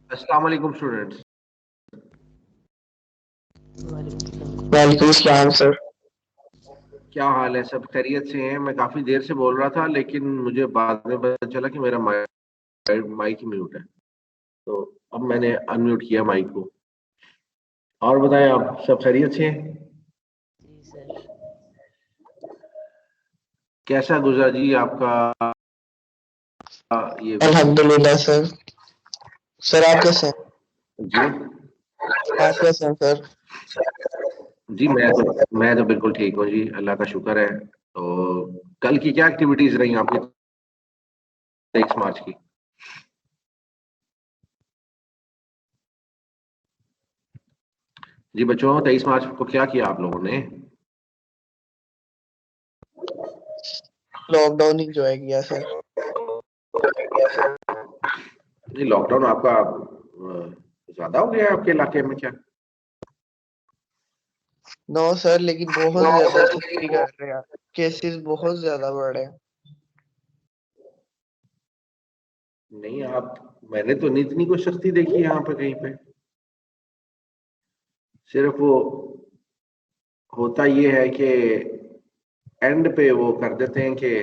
अस्सलाम वालेकुम स्टूडेंट्स। वालेकुम सलाम सर। क्या हाल है? सब खैरियत से हैं? मैं काफी देर से बोल रहा था लेकिन मुझे बाद में पता चला कि मेरा माइक ही म्यूट है, तो अब मैंने अनम्यूट किया माइक को। और बताएं, आप सब खैरियत से हैं? जी सर। कैसा गुजरा जी आपका ये वीक? अल्हम्दुलिल्लाह सर। सर आप कैसे हैं? जी आप कैसे हैं सर? जी, मैं तो बिल्कुल ठीक हूँ जी, अल्लाह का शुक्र है। तो कल की क्या एक्टिविटीज रही आपकी 23 मार्च की? जी बच्चों, 23 मार्च को क्या किया आप लोगों ने? लॉकडाउन एंजॉय किया सर। जी, लॉकडाउन आपका ज्यादा हो गया है आपके इलाके में क्या? नो सर, लेकिन बहुत ज्यादा सख्ती कर रहे हैं। केसेस बहुत ज्यादा बढ़ रहे हैं। नहीं, मैंने तो नहीं इतनी कोई सख्ती देखी यहाँ पे कहीं पे। सिर्फ वो होता ये है कि एंड पे वो कर देते हैं कि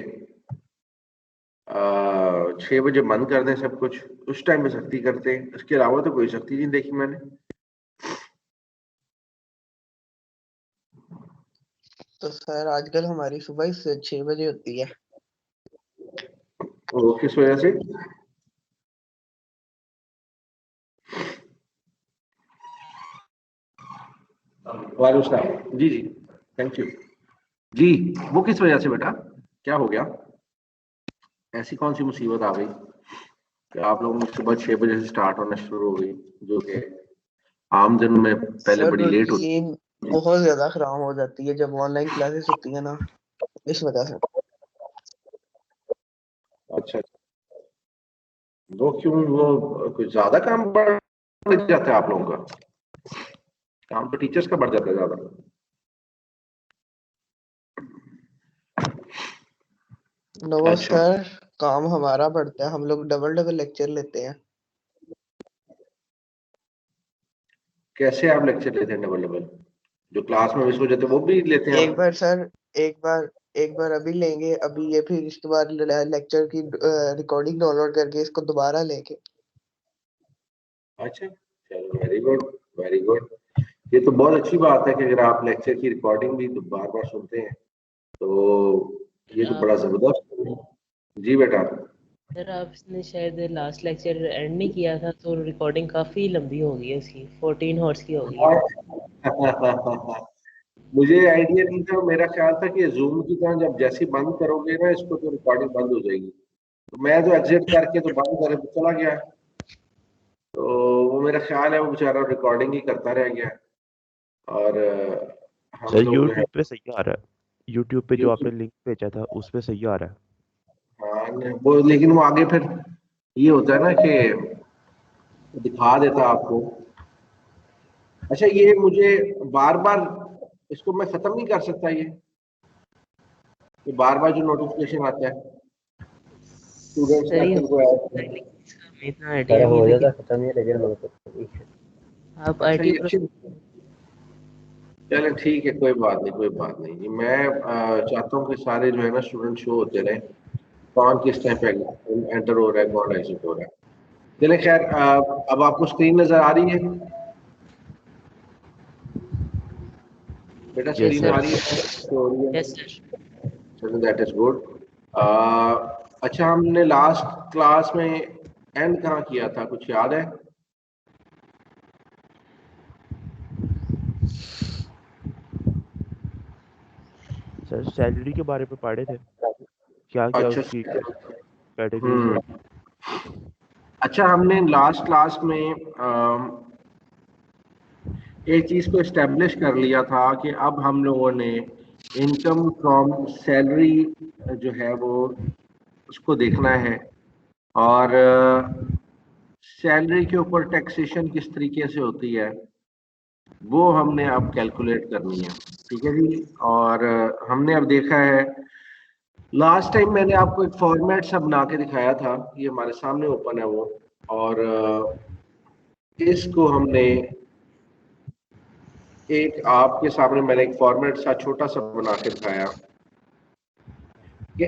6 बजे बंद कर दें सब कुछ, उस टाइम पे सख्ती करते हैं। उसके अलावा तो कोई सख्ती नहीं देखी मैंने। तो सर आजकल हमारी सुबह से 6 बजे होती है। वो किस वजह से? वालेकुम सलाम। जी जी, थैंक यू। जी, वो किस वजह से बेटा, क्या हो गया? ऐसी कौन सी मुसीबत आ गई कि आप लोगों की सुबह 6 बजे से स्टार्ट होना शुरू हो गई, जो कि आम दिन में पहले सर बड़ी लेट होती रूटीन है? बहुत ज्यादा खराब हो जाती है जब ऑनलाइन क्लासेस होती है ना, इस वजह से। अच्छा, वो क्यों? वो कुछ ज्यादा काम बढ़ जाता है आप लोगों का? काम तो टीचर्स का बढ़ जाता है ज्यादा। नो अच्छा, सर, काम हमारा बढ़ता है। हम लोग डबल डबल लेक्चर लेते हैं। कैसे आप लेक्चर लेते हैं डबल डबल? जो क्लास में मिस हो जाते हैं वो भी लेते हैं एक आप? बार सर, एक बार अभी लेंगे, अभी ये फिर इसके बाद लेक्चर की रिकॉर्डिंग डाउनलोड करके इसको दोबारा लेंगे। अच्छा, चलो, वेरी गुड, वेरी गुड। ये तो बहुत अच्छी बात है कि अगर आप लेक्चर की रिकॉर्डिंग भी तो बार बार सुनते हैं, तो ये तो आप बड़ा जबरदस्त है। जी बेटा। सर आपने शायद लास्ट लेक्चर एंड नहीं किया था, तो रिकॉर्डिंग काफ़ी लंबी हो गई है उसकी, 14 हॉर्स की हो गई है। मुझे आइडिया नहीं था, मेरा ख्याल था कि जूम की तरह जब जैसे ही बंद करोगे ना इसको तो रिकॉर्डिंग बंद हो जाएगी। तो मैं तो एग्जिट करके तो बंद करे तो चला गया, तो वो मेरा ख्याल है वो बेचारा रिकॉर्डिंग ही करता रह गया। और हम सर लोग जो है, यूट्यूब पे सही आ रहा है। यूट्यूब पे जो आपने यूट्यूब, लिंक भेजा था उस पे सही आ रहा है। हाँ वो, लेकिन वो आगे फिर ये होता है ना कि दिखा देता आपको। अच्छा, ये मुझे बार बार इसको मैं खत्म नहीं कर सकता ये बार बार जो नोटिफिकेशन आता है स्टूडेंट्स सर का ये को ऐड? इसका हमें इतना आइडिया नहीं है, लेकिन आप अच्छा, आईटी ये अच्छी, प्रोफेशनल चलें ठीक है, कोई बात नहीं, कोई बात नहीं जी। मैं चाहता हूँ कि सारे जो है ना स्टूडेंट शो होते रहे, कौन किस टाइम पे एंटर हो रहा है, कौन एग्जिट हो रहा है। चले खैर, अब आपको स्क्रीन नजर आ रही है बेटा? Yes screen sir. आ रही है, शो हो रही है? Yes sir. चलो, दैट इज गुड। अच्छा, हमने लास्ट क्लास में एंड कहाँ किया था, कुछ याद है? सर सैलरी के बारे में पढ़े थे, क्या क्या अच्छा, उसकी कैटेगरीज हम्म, होगी। अच्छा, हमने लास्ट क्लास में एक चीज को एस्टेब्लिश कर लिया था कि अब हम लोगों ने इनकम फ्रॉम सैलरी जो है वो उसको देखना है, और सैलरी के ऊपर टैक्सेशन किस तरीके से होती है वो हमने अब कैलकुलेट करनी है। ठीक है जी। और हमने अब देखा है, लास्ट टाइम मैंने आपको एक फॉर्मेट सा बना के दिखाया था, ये हमारे सामने ओपन है वो, और इसको हमने एक आपके सामने मैंने एक फॉर्मेट सा छोटा सा बना के दिखाया कि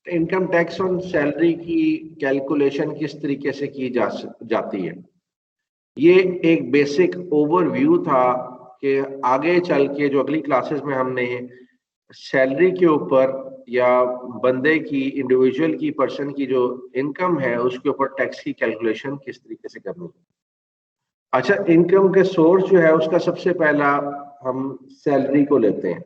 इनकम टैक्स ऑन सैलरी की कैलकुलेशन किस तरीके से की जाती है। ये एक बेसिक ओवरव्यू था कि आगे चल के जो अगली क्लासेस में हमने सैलरी के ऊपर या बंदे की, इंडिविजुअल की, पर्सन की जो इनकम है उसके ऊपर टैक्स की कैलकुलेशन किस तरीके से करनी है। अच्छा, इनकम के सोर्स जो है उसका सबसे पहला हम सैलरी को लेते हैं।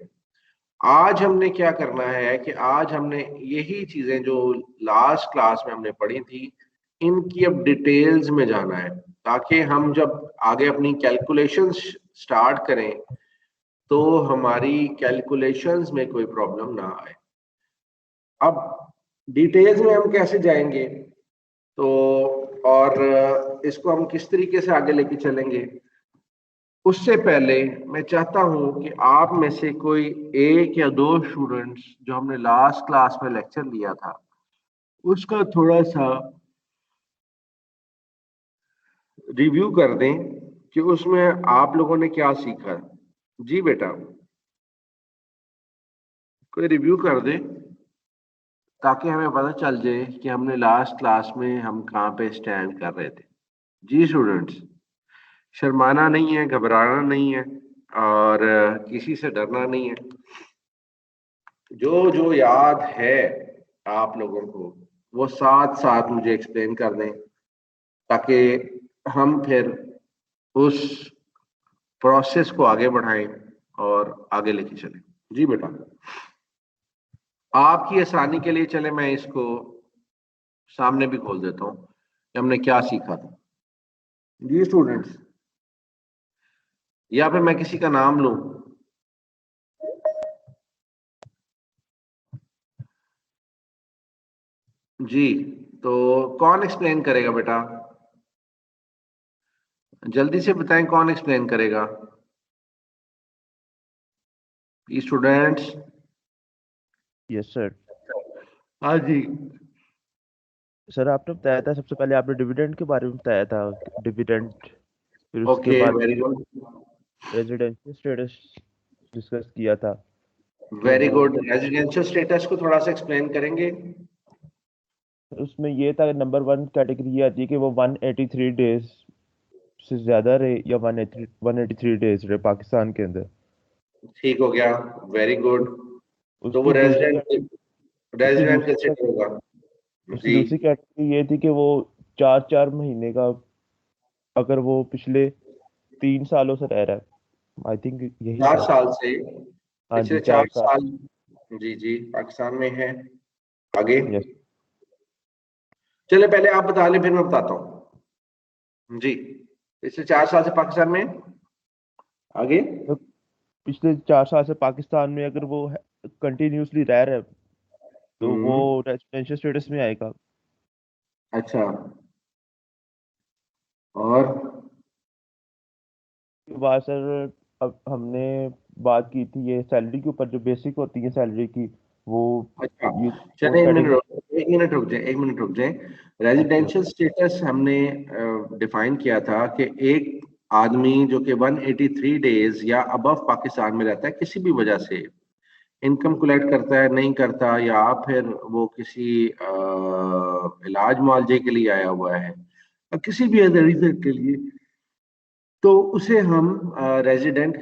आज हमने क्या करना है कि आज हमने यही चीजें जो लास्ट क्लास में हमने पढ़ी थी इनकी अब डिटेल्स में जाना है, ताकि हम जब आगे अपनी कैलकुलेशंस स्टार्ट करें तो हमारी कैलकुलेशंस में कोई प्रॉब्लम ना आए। अब डिटेल्स में हम कैसे जाएंगे तो, और इसको हम किस तरीके से आगे लेके चलेंगे, उससे पहले मैं चाहता हूं कि आप में से कोई एक या दो स्टूडेंट्स जो हमने लास्ट क्लास में लेक्चर लिया था उसका थोड़ा सा रिव्यू कर दें कि उसमें आप लोगों ने क्या सीखा। जी बेटा, कोई रिव्यू कर दे ताकि हमें पता चल जाए कि हमने लास्ट क्लास में हम कहाँ पे स्टैंड कर रहे थे। जी स्टूडेंट्स, शर्माना नहीं है, घबराना नहीं है, और किसी से डरना नहीं है। जो जो याद है आप लोगों को वो साथ साथ मुझे एक्सप्लेन कर दें ताकि हम फिर उस प्रोसेस को आगे बढ़ाएं और आगे लेके चलें। जी बेटा, आपकी आसानी के लिए चले मैं इसको सामने भी खोल देता हूँ कि हमने क्या सीखा था। जी स्टूडेंट्स, या फिर मैं किसी का नाम लूं। जी, तो कौन एक्सप्लेन करेगा बेटा? जल्दी से बताएं कौन एक्सप्लेन करेगा। स्टूडेंट्स। Yes sir. हाँ जी। सर आपने बताया था, सबसे पहले आपने डिविडेंड के बारे में बताया था, डिविडेंड, फिर उसके ओके, बाद very good, residential status discuss किया था कि वेरी वो गुड। रेजिडेंशियल स्टेटस को थोड़ा सा एक्सप्लेन करेंगे? उसमें ये था, नंबर 1 कैटेगरी ये आती है कि वो 183 डेज से ज्यादा रहे या 183 डेज रहे पाकिस्तान के अंदर। ठीक हो गया, वेरी गुड। तो वो उसकी दूसरी उसकी रेजिडेंट दूसरी कंसिडर होगा। उसकी जी, दूसरी कैटेगरी ये थी कि वो 4 4 महीने का, अगर वो पिछले 3 सालों से रह रहा है, आई थिंक यही 4 था। साल से, हाँ पिछले जी, 4 4 साल। साल। जी जी, पाकिस्तान में है। आगे यस। चले, पहले आप बता लें फिर मैं बताता हूँ। जी, पिछले 4 साल से पाकिस्तान में। आगे। तो पिछले 4 साल से पाकिस्तान में अगर वो कंटिन्यूसली रह रहा है तो वो हम्म। रेजिडेंशियल स्टेटस में आएगा। अच्छा, और उसके बाद सर, अब हमने बात की थी ये सैलरी के ऊपर, जो बेसिक होती है सैलरी की, वो अच्छा, ये वो चले कैटेगरी। 1 मिनट रुक जाए। ओके। रेजिडेंशियल स्टेटस हमने डिफाइन किया था कि एक आदमी जो कि 183 डेज या अबव पाकिस्तान में रहता है, किसी भी वजह से इनकम कलेक्ट करता है, नहीं करता, या फिर वो किसी इलाज मुआवजे के लिए आया हुआ है या किसी भी अदर रीजन के लिए, तो उसे हम रेजिडेंट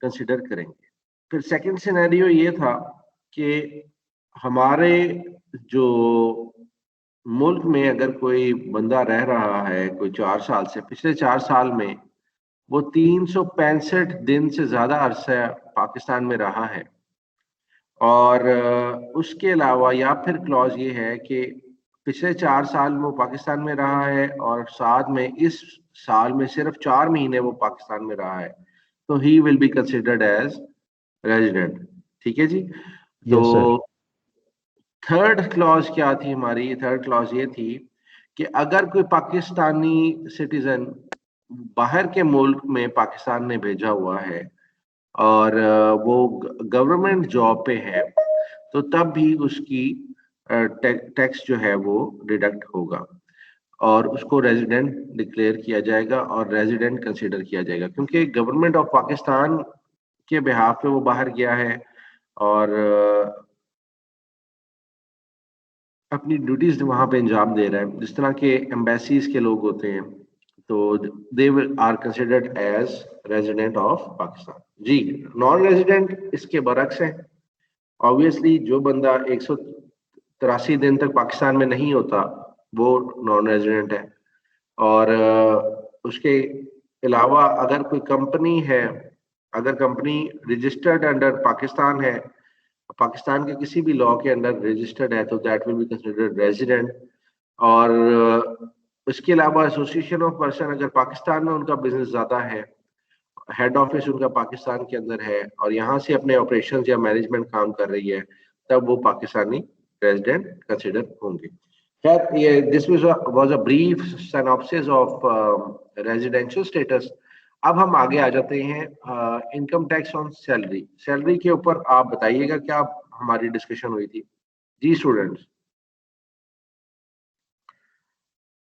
कंसिडर करेंगे। फिर सेकंड सिनेरियो ये था कि हमारे जो मुल्क में अगर कोई बंदा रह रहा है कोई 4 साल से, पिछले 4 साल में वो 365 दिन से ज्यादा अरसा पाकिस्तान में रहा है, और उसके अलावा या फिर क्लॉज ये है कि पिछले 4 साल वो पाकिस्तान में रहा है और साथ में इस साल में सिर्फ 4 महीने वो पाकिस्तान में रहा है, तो he will be considered as resident. ठीक है जी। तो यस सर। थर्ड क्लॉज क्या थी हमारी? थर्ड क्लॉज ये थी कि अगर कोई पाकिस्तानी सिटीजन बाहर के मुल्क में पाकिस्तान ने भेजा हुआ है और वो गवर्नमेंट जॉब पे है, तो तब भी उसकी टैक्स जो है वो डिडक्ट होगा और उसको रेजिडेंट डिक्लेयर किया जाएगा और रेजिडेंट कंसीडर किया जाएगा, क्योंकि गवर्नमेंट ऑफ पाकिस्तान के बिहाफ पे वो बाहर गया है और अपनी ड्यूटीज वहां पे अंजाम दे रहा है, जिस तरह के एम्बेसीज के लोग होते हैं, तो they are considered as resident of Pakistan. जी, नॉन रेजिडेंट इसके बरक्स है। ऑब्वियसली जो बंदा 183 दिन तक पाकिस्तान में नहीं होता वो नॉन रेजिडेंट है। और उसके अलावा अगर कोई कंपनी है, अगर कंपनी रजिस्टर्ड अंडर पाकिस्तान है, पाकिस्तान के किसी भी लॉ के अंडर रजिस्टर्ड है, तो that will be considered resident. और इसके अलावा एसोसिएशन ऑफ पर्सन अगर पाकिस्तान में उनका बिजनेस ज्यादा है, हेड ऑफिस उनका पाकिस्तान के अंदर है और यहाँ से अपने ऑपरेशन या मैनेजमेंट काम कर रही है, तब वो पाकिस्तानी रेजिडेंट कंसिडर होंगे। खैर, ये this was a brief synopsis of residential status. अब हम आगे आ जाते हैं income tax on salary. Salary के ऊपर आप बताइएगा क्या हमारी डिस्कशन हुई थी? जी students,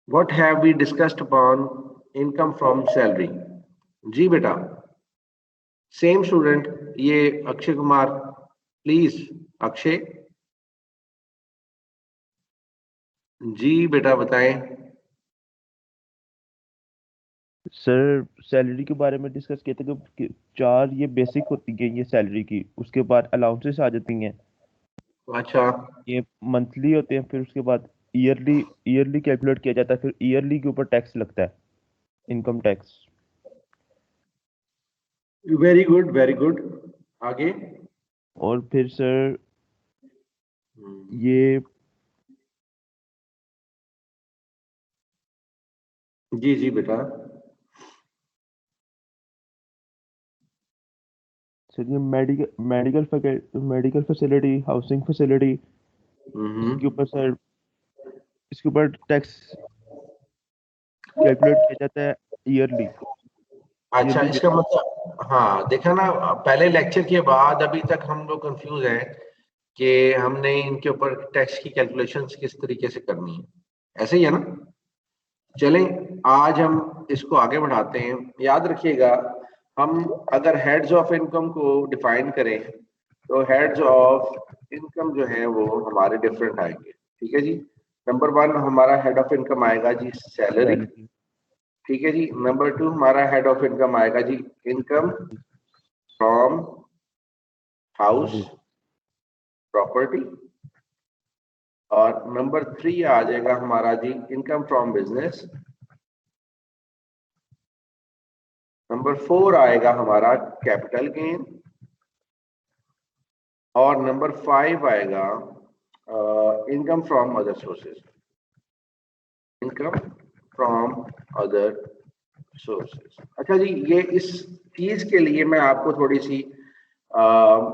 what have we discussed upon income from salary? जी बेटा, सेम स्टूडेंट, ये अक्षय कुमार, प्लीज अक्षय। जी बेटा बताएं। सर सैलरी के बारे में डिस्कस किए थे कि 4 ये बेसिक होती है ये सैलरी की, उसके बाद अलाउंसेस आ जाती हैं, अच्छा, ये मंथली होते हैं, फिर उसके बाद ईयरली ईयरली कैलकुलेट किया जाता है, फिर ईयरली के ऊपर टैक्स लगता है, income tax. Very good very good. आगे। और फिर सर ये जी जी बेटा। सर ये मेडिकल फैसिलिटी, हाउसिंग फैसिलिटी, इसके ऊपर सर, इसके ऊपर टैक्स कैलकुलेट किया जाता है ईयरली। अच्छा, ईयरली इसका मतलब, हाँ देखा ना, पहले लेक्चर के बाद अभी तक हम लोग कंफ्यूज हैं कि हमने इनके ऊपर टैक्स की कैलकुलेशंस किस तरीके से करनी है, ऐसे ही है ना? चलें, आज हम इसको आगे बढ़ाते हैं। याद रखिएगा, हम अगर हेड्स ऑफ इनकम को डिफाइन करें तो हेड्स ऑफ इनकम जो है वो हमारे डिफरेंट आएंगे। ठीक है जी। नंबर 1 हमारा हेड ऑफ इनकम आएगा जी सैलरी। सैलरी। ठीक है जी। नंबर 2 हमारा हेड ऑफ इनकम आएगा जी इनकम फ्रॉम हाउस प्रॉपर्टी। और नंबर 3 आ जाएगा हमारा जी इनकम फ्रॉम बिजनेस। नंबर 4 आएगा हमारा कैपिटल गेन। और नंबर 5 आएगा income from other sources. Income from other sources. अच्छा जी, ये इस चीज के लिए मैं आपको थोड़ी सी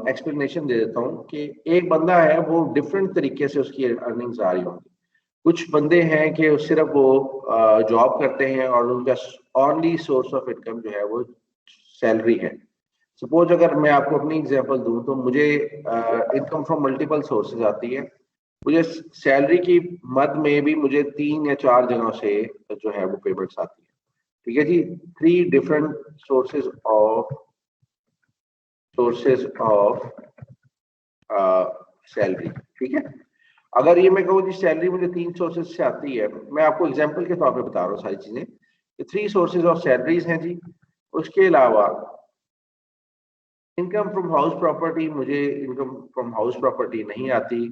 एक्सप्लेनेशन दे देता हूँ कि एक बंदा है, वो डिफरेंट तरीके से उसकी अर्निंग्स आ रही होंगी। कुछ बंदे हैं कि सिर्फ वो जॉब करते हैं और उनका ओनली सोर्स ऑफ इनकम जो है वो सैलरी है। सपोज अगर मैं आपको अपनी एग्जांपल दूं तो मुझे इनकम फ्रॉम मल्टीपल सोर्सेज आती है। मुझे सैलरी की मद में भी मुझे 3 या 4 जगहों से जो है वो पेमेंट्स आती है। ठीक है जी। 3 डिफरेंट सोर्सेज ऑफ सैलरी। ठीक है। अगर ये मैं कहूँ जी सैलरी मुझे 3 सोर्सेज से आती है, मैं आपको एग्जांपल के तौर पे बता रहा हूँ सारी चीजें। ये 3 सोर्सेज ऑफ सैलरीज हैं जी। उसके अलावा इनकम फ्रॉम हाउस प्रॉपर्टी, मुझे इनकम फ्रॉम हाउस प्रॉपर्टी नहीं आती,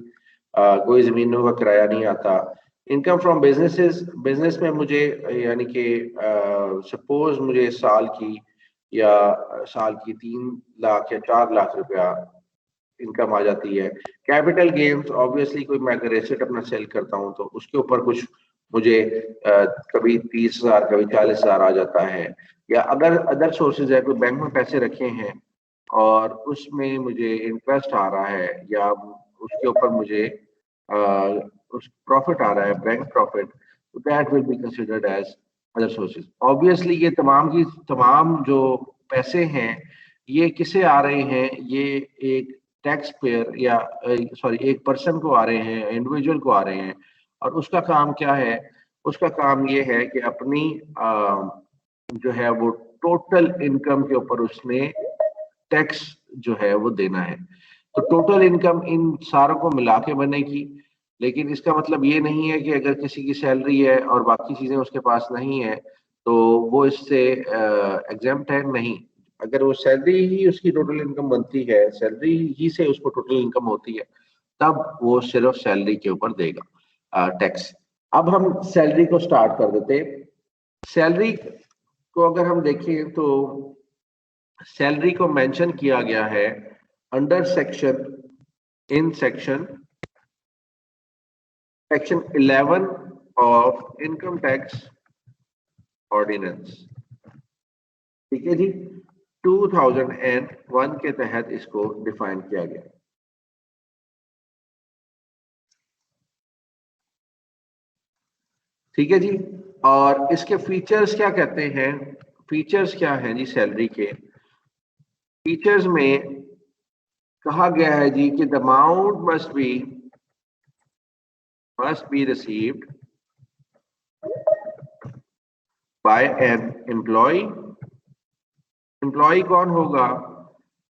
कोई जमीनों का किराया नहीं आता। इनकम फ्रॉम बिजनेसेस, बिजनेस में मुझे यानी कि सपोज मुझे साल की 3 लाख या 4 लाख रुपया इनकम आ जाती है। कैपिटल गेन्स, ऑब्वियसली कोई मैं अगर एसेट अपना सेल करता हूँ तो उसके ऊपर कुछ मुझे कभी 30,000 कभी 40,000 आ जाता है, या अगर अदर सोर्सेज है, कोई बैंक में पैसे रखे हैं और उसमें मुझे इंटरेस्ट आ रहा है या उसके ऊपर मुझे उस प्रॉफिट आ रहा है, बैंक प्रॉफिट, तो that will be considered as other sources. Obviously ये तमाम जो पैसे हैं ये किसे आ रहे हैं, ये एक टैक्स पेयर या सॉरी एक पर्सन को आ रहे हैं, इंडिविजुअल को आ रहे हैं, और उसका काम क्या है? उसका काम ये है कि अपनी जो है वो टोटल इनकम के ऊपर उसने टैक्स जो है वो देना है। तो टोटल इनकम इन सारों को मिला के बनेगी, लेकिन इसका मतलब ये नहीं है कि अगर किसी की सैलरी है और बाकी चीजें उसके पास नहीं है तो वो इससे एग्जेम्प्ट है, नहीं। अगर वो सैलरी ही उसकी टोटल इनकम बनती है, सैलरी ही से उसको टोटल इनकम होती है, तब वो सिर्फ सैलरी के ऊपर देगा टैक्स। अब हम सैलरी को स्टार्ट कर देते। सैलरी को अगर हम देखें तो सैलरी को मेंशन किया गया है under section 11 of income tax ordinance. ठीक है जी, 2001 के तहत इसको डिफाइन किया गया। ठीक है जी, और इसके फीचर्स क्या कहते हैं? फीचर्स क्या हैं जी सैलरी के? फीचर्स में कहा गया है जी कि the amount must be received by an employee. Employee कौन होगा?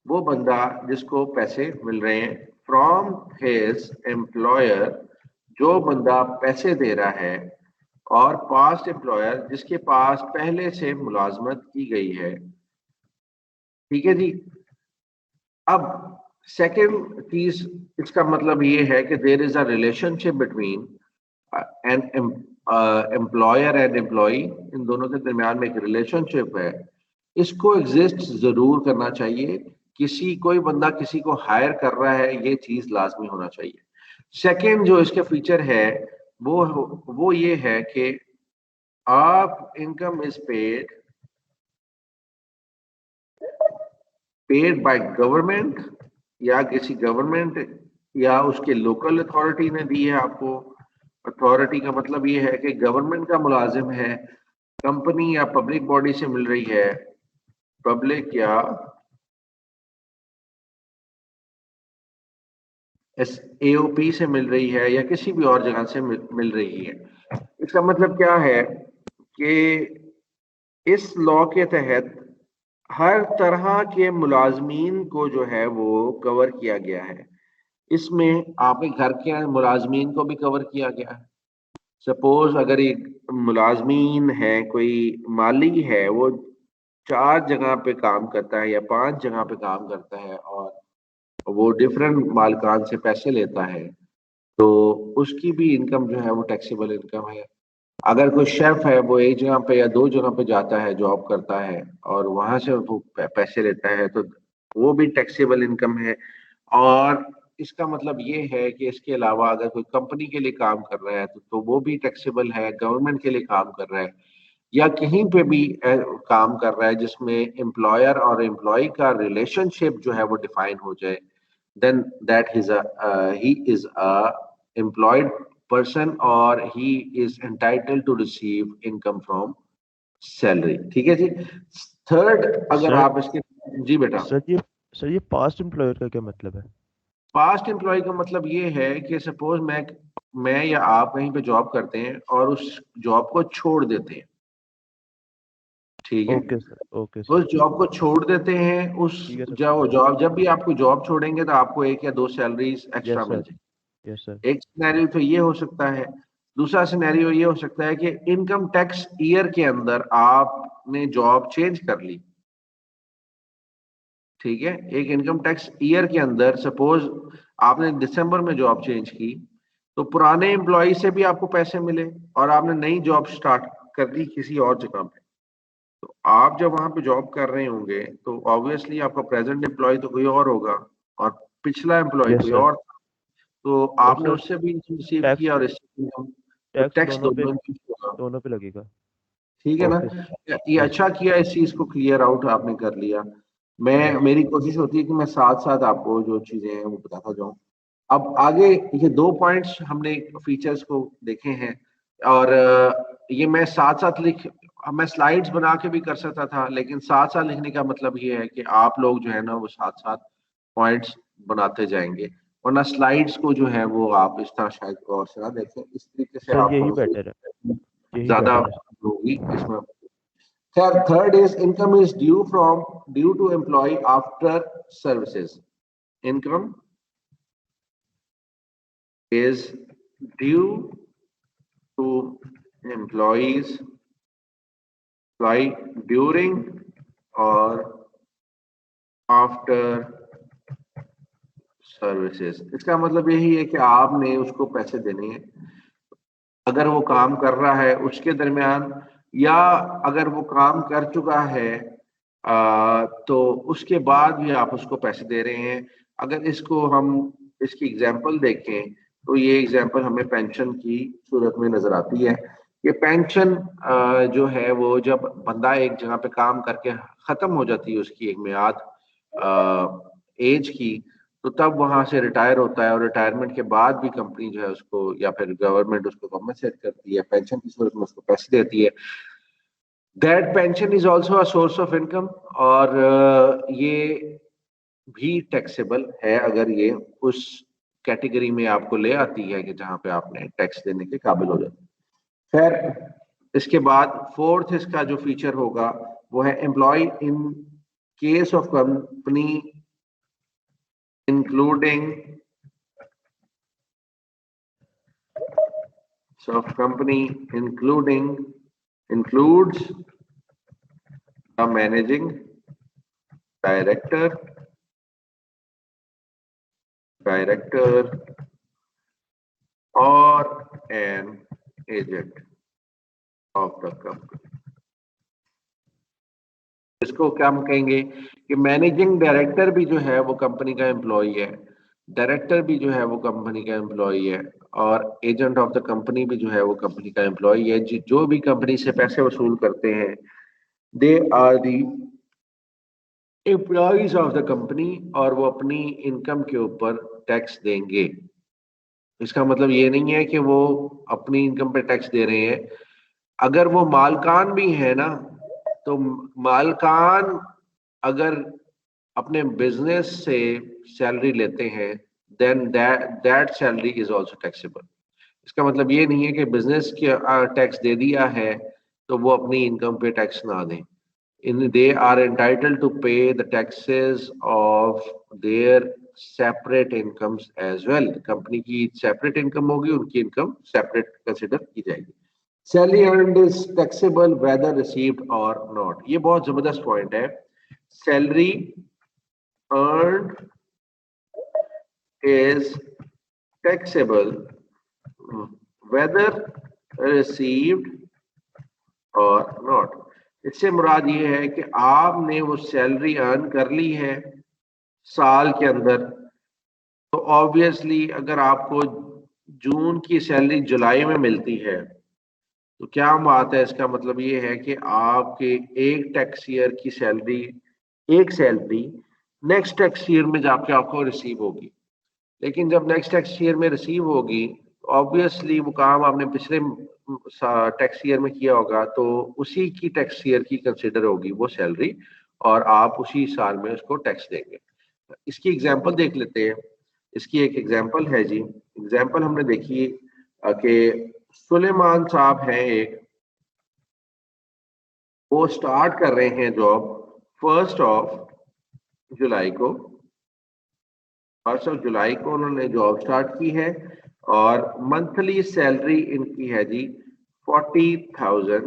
वो बंदा जिसको पैसे मिल रहे हैं फ्रॉम हिज एम्प्लॉयर, जो बंदा पैसे दे रहा है, और पास्ट एम्प्लॉयर जिसके पास पहले से मुलाजमत की गई है। ठीक है जी। अब सेकंड चीज इसका मतलब ये है कि there is a relationship between an employer and employee, इन दोनों के दरमियान में एक रिलेशनशिप है। इसको एग्जिस्ट जरूर करना चाहिए। कोई बंदा किसी को हायर कर रहा है, ये चीज लाजमी होना चाहिए। सेकंड जो इसके फीचर है वो ये है कि आप income is paid by government, या किसी गवर्नमेंट या उसके लोकल अथॉरिटी ने दी है आपको। अथॉरिटी का मतलब ये है कि गवर्नमेंट का मुलाजिम है, कंपनी या पब्लिक बॉडी से मिल रही है, पब्लिक या AOP से मिल रही है, या किसी भी और जगह से मिल रही है। इसका मतलब क्या है कि इस लॉ के तहत हर तरह के मुलाजमीन को जो है वो कवर किया गया है। इसमें आपके घर के मुलाजमीन को भी कवर किया गया है। सपोज अगर एक मुलाजमीन है, कोई माली है, वो 4 जगह पे काम करता है या 5 जगह पे काम करता है और वो डिफरेंट मालिकान से पैसे लेता है, तो उसकी भी इनकम जो है वो टैक्सेबल इनकम है। अगर कोई शेफ है, वो एक जगह पे या 2 जगह पे जाता है, जॉब करता है और वहां से वो पैसे लेता है, तो वो भी टैक्सेबल इनकम है। और इसका मतलब ये है कि इसके अलावा अगर कोई कंपनी के लिए काम कर रहा है तो वो भी टैक्सेबल है। गवर्नमेंट के लिए काम कर रहा है या कहीं पे भी काम कर रहा है जिसमें एम्प्लॉयर और एम्प्लॉय का रिलेशनशिप जो है वो डिफाइन हो जाए, then that he is a employed person or he is entitled to receive income from salary। ठीक है जी। थर्ड, अगर सर आप इसके, जी बेटा। सर ये पास्ट एम्प्लॉयर का क्या मतलब है? पास्ट एम्प्लॉय का मतलब ये है कि सपोज मैं या आप कहीं पे जॉब करते हैं और उस जॉब को छोड़ देते हैं। ठीक है, ओके सर, ओके उस सर, जॉब को छोड़ देते हैं। उस ठीक है सर, जब भी आपको जॉब छोड़ेंगे तो आपको 1 या 2 सैलरीज एक्स्ट्रा यस मिल सर, जाएगी। यस सर, एक सिनेरियो तो ये हो सकता है। दूसरा सिनेरियो ये हो सकता है कि इनकम टैक्स ईयर के अंदर आपने जॉब चेंज कर ली। ठीक है, एक इनकम टैक्स ईयर के अंदर सपोज आपने दिसंबर में जॉब चेंज की, तो पुराने एम्प्लॉय से भी आपको पैसे मिले और आपने नई जॉब स्टार्ट कर दी किसी और जगह पे। तो आप जब वहां पे जॉब कर रहे होंगे तो ऑब्वियसली आपका प्रेजेंट एम्प्लॉय तो कोई और होगा और पिछला एम्प्लॉय यस कोई सर। और। तो और आपने सर उससे भी इनकम रिसीव टैक्स किया और इससे भी इनकम। टैक्स टैक्स दोनों दोनों पे लगेगा। ठीक है ना। ऑफिस ये अच्छा किया, इस चीज को क्लियर आउट आपने कर लिया। मेरी कोशिश होती है कि मैं साथ साथ आपको जो चीजें हैं वो बताता जाऊं। अब आगे ये 2 पॉइंट्स हमने फीचर्स को देखे हैं, और ये मैं साथ साथ मैं स्लाइड्स बना के भी कर सकता था, लेकिन साथ साथ लिखने का मतलब ये है कि आप लोग जो है ना वो साथ साथ पॉइंट्स बनाते जाएंगे, वरना स्लाइड्स को जो है वो आप इस तरह शायद गौर से ना देखें, इस तरीके से सर यही आपको बेटर है, यही ज्यादा बेटर है। होगी इसमें। Third is income is due to employee after services. Income is due to employees during or after services. इसका मतलब यही है कि आपने उसको पैसे देने हैं अगर वो काम कर रहा है उसके दरमियान, या अगर वो काम कर चुका है तो उसके बाद भी आप उसको पैसे दे रहे हैं। अगर इसको हम इसकी एग्जांपल देखें तो ये एग्जांपल हमें पेंशन की सूरत में नजर आती है। ये पेंशन जो है वो जब बंदा एक जगह पे काम करके खत्म हो जाती है उसकी एक मियाद एज की, तो तब वहां से रिटायर होता है, और रिटायरमेंट के बाद भी कंपनी जो है उसको या फिर गवर्नमेंट उसको कॉम्पनसेट करती है, पेंशन की सूरत में उसको पैसे देती है। That pension is also a source of income, और ये भी टैक्सेबल है अगर ये उस कैटेगरी में आपको ले आती है कि जहां पे आपने टैक्स देने के काबिल हो जाते हैं। खैर इसके बाद फोर्थ इसका जो फीचर होगा वो है employee in case of company including includes the managing director or an agent of the company। इसको क्या हम कहेंगे कि मैनेजिंग डायरेक्टर भी जो है वो कंपनी का एम्प्लॉई है, डायरेक्टर भी जो है वो कंपनी का एम्प्लॉई है, और एजेंट ऑफ द कंपनी भी जो है वो कंपनी का एम्प्लॉई है। जो भी कंपनी से पैसे वसूल करते हैं they are the employees of the company, और वो अपनी इनकम के ऊपर टैक्स देंगे। इसका मतलब ये नहीं है कि वो अपनी इनकम पे टैक्स दे रहे हैं। अगर वो मालकान भी है ना, तो मालकान अगर अपने बिजनेस से सैलरी लेते हैं then that salary is also taxable. इसका मतलब ये नहीं है कि बिजनेस के टैक्स दे दिया है तो वो अपनी इनकम पे टैक्स ना दें। they are entitled to pay the taxes of their separate incomes as well। कंपनी की सेपरेट इनकम होगी, उनकी इनकम सेपरेट कंसिडर की जाएगी। Salary earned is taxable whether received और नॉट। ये बहुत जबरदस्त पॉइंट है। Salary earned is taxable whether received और नॉट। इससे मुराद ये है कि आपने वो सैलरी अर्न कर ली है साल के अंदर, तो ऑब्वियसली अगर आपको जून की सैलरी जुलाई में मिलती है तो क्या बात है, इसका मतलब ये है कि आपके एक टैक्स ईयर की सैलरी नेक्स्ट टैक्स ईयर में जाके आपको रिसीव होगी। लेकिन जब नेक्स्ट टैक्स ईयर में रिसीव होगी ऑब्वियसली वो काम आपने पिछले टैक्स ईयर में किया होगा, तो उसी की टैक्स ईयर की कंसिडर होगी वो सैलरी, और आप उसी साल में उसको टैक्स देंगे। इसकी एग्जांपल देख लेते हैं। इसकी एक एग्जांपल है जी। एग्जांपल हमने देखी कि सुलेमान साहब हैं एक, वो स्टार्ट कर रहे हैं जॉब 1 जुलाई को। 1 जुलाई को उन्होंने जॉब स्टार्ट की है, और मंथली सैलरी इनकी है जी 40,000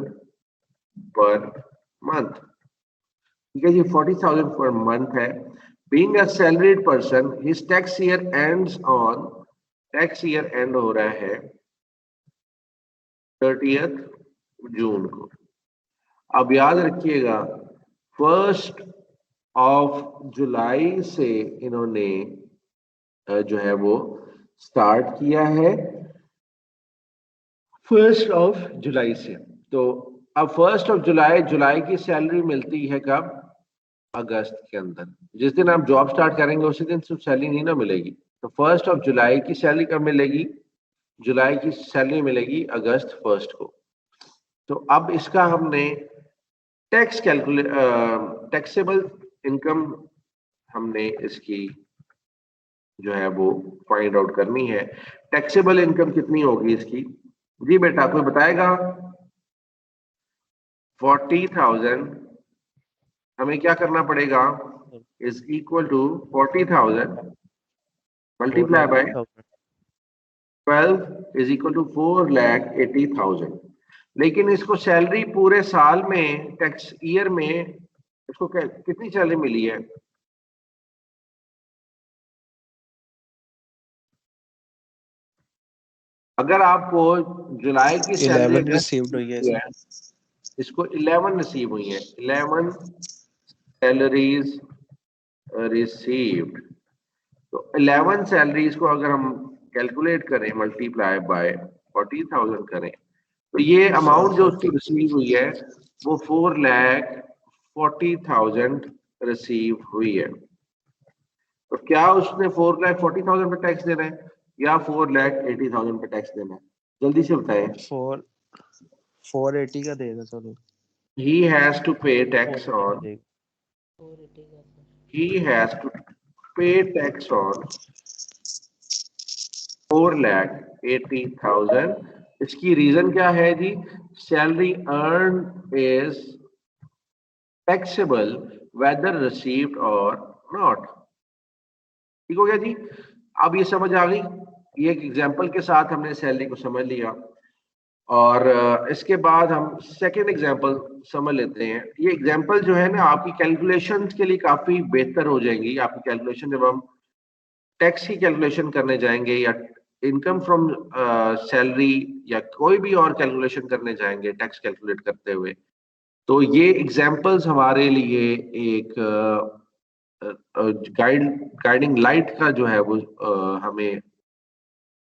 पर मंथ। ठीक है जी, 40,000 पर मंथ है। Being a salaried person his tax year ends on, tax year and हो रहा है 30th जून को। अब याद रखिएगा 1 जुलाई से इन्होंने जो है वो स्टार्ट किया है, 1 जुलाई से। तो अब 1 जुलाई, जुलाई की सैलरी मिलती है कब? अगस्त के अंदर। जिस दिन आप जॉब स्टार्ट करेंगे उसी दिन सिर्फ सैलरी नहीं ना मिलेगी। तो 1 जुलाई की सैलरी कब मिलेगी? जुलाई की सैलरी मिलेगी अगस्त 1 को। तो अब इसका हमने टैक्स टैक्सेबल इनकम हमने इसकी जो है वो फाइंड आउट करनी है। टैक्सेबल इनकम कितनी होगी इसकी? जी बेटा कोई बताएगा? 40,000 हमें क्या करना पड़ेगा? Is equal to 40,000 multiply by 12 is equal to 4,80,000। लेकिन इसको सैलरी पूरे साल में, टैक्स ईयर में इसको कितनी सैलरी मिली है? अगर आपको जुलाई की सैलरी 11 रिसीव्ड हुई है, इसको 11 रिसीव हुई है, 11 सैलरीज रिसीव्ड। तो 11 सैलरीज को अगर हम कैलकुलेट करें, मल्टीप्लाई बाय 40,000 करें, तो ये अमाउंट जो उसकी रिसीव हुई है वो 4,40,000 रिसीव हुई है। तो क्या उसने 4,40,000 पे टैक्स देना है या 4,80,000 पे टैक्स देना है? जल्दी से बताएं। 480 का देगा sir. He has to pay tax on. 480 का sir. He has to pay tax on 4,80,000। इसकी रीजन क्या है जी? Salary earn is taxable whether received और नॉट। ठीक हो गया जी? अब ये समझ आ गई। ये एक एग्जांपल के साथ हमने सैलरी को समझ लिया और इसके बाद हम सेकंड एग्जांपल समझ लेते हैं। ये एग्जांपल जो है ना आपकी कैलकुलेशन के लिए काफी बेहतर हो जाएंगी। आपकी कैलकुलेशन जब हम टैक्स की कैलकुलेशन करने जाएंगे या इनकम फ्रॉम सैलरी या कोई भी और कैलकुलेशन करने जाएंगे टैक्स कैलकुलेट करते हुए, तो ये एग्जांपल्स हमारे लिए एक गाइडिंग लाइट का जो है वो हमें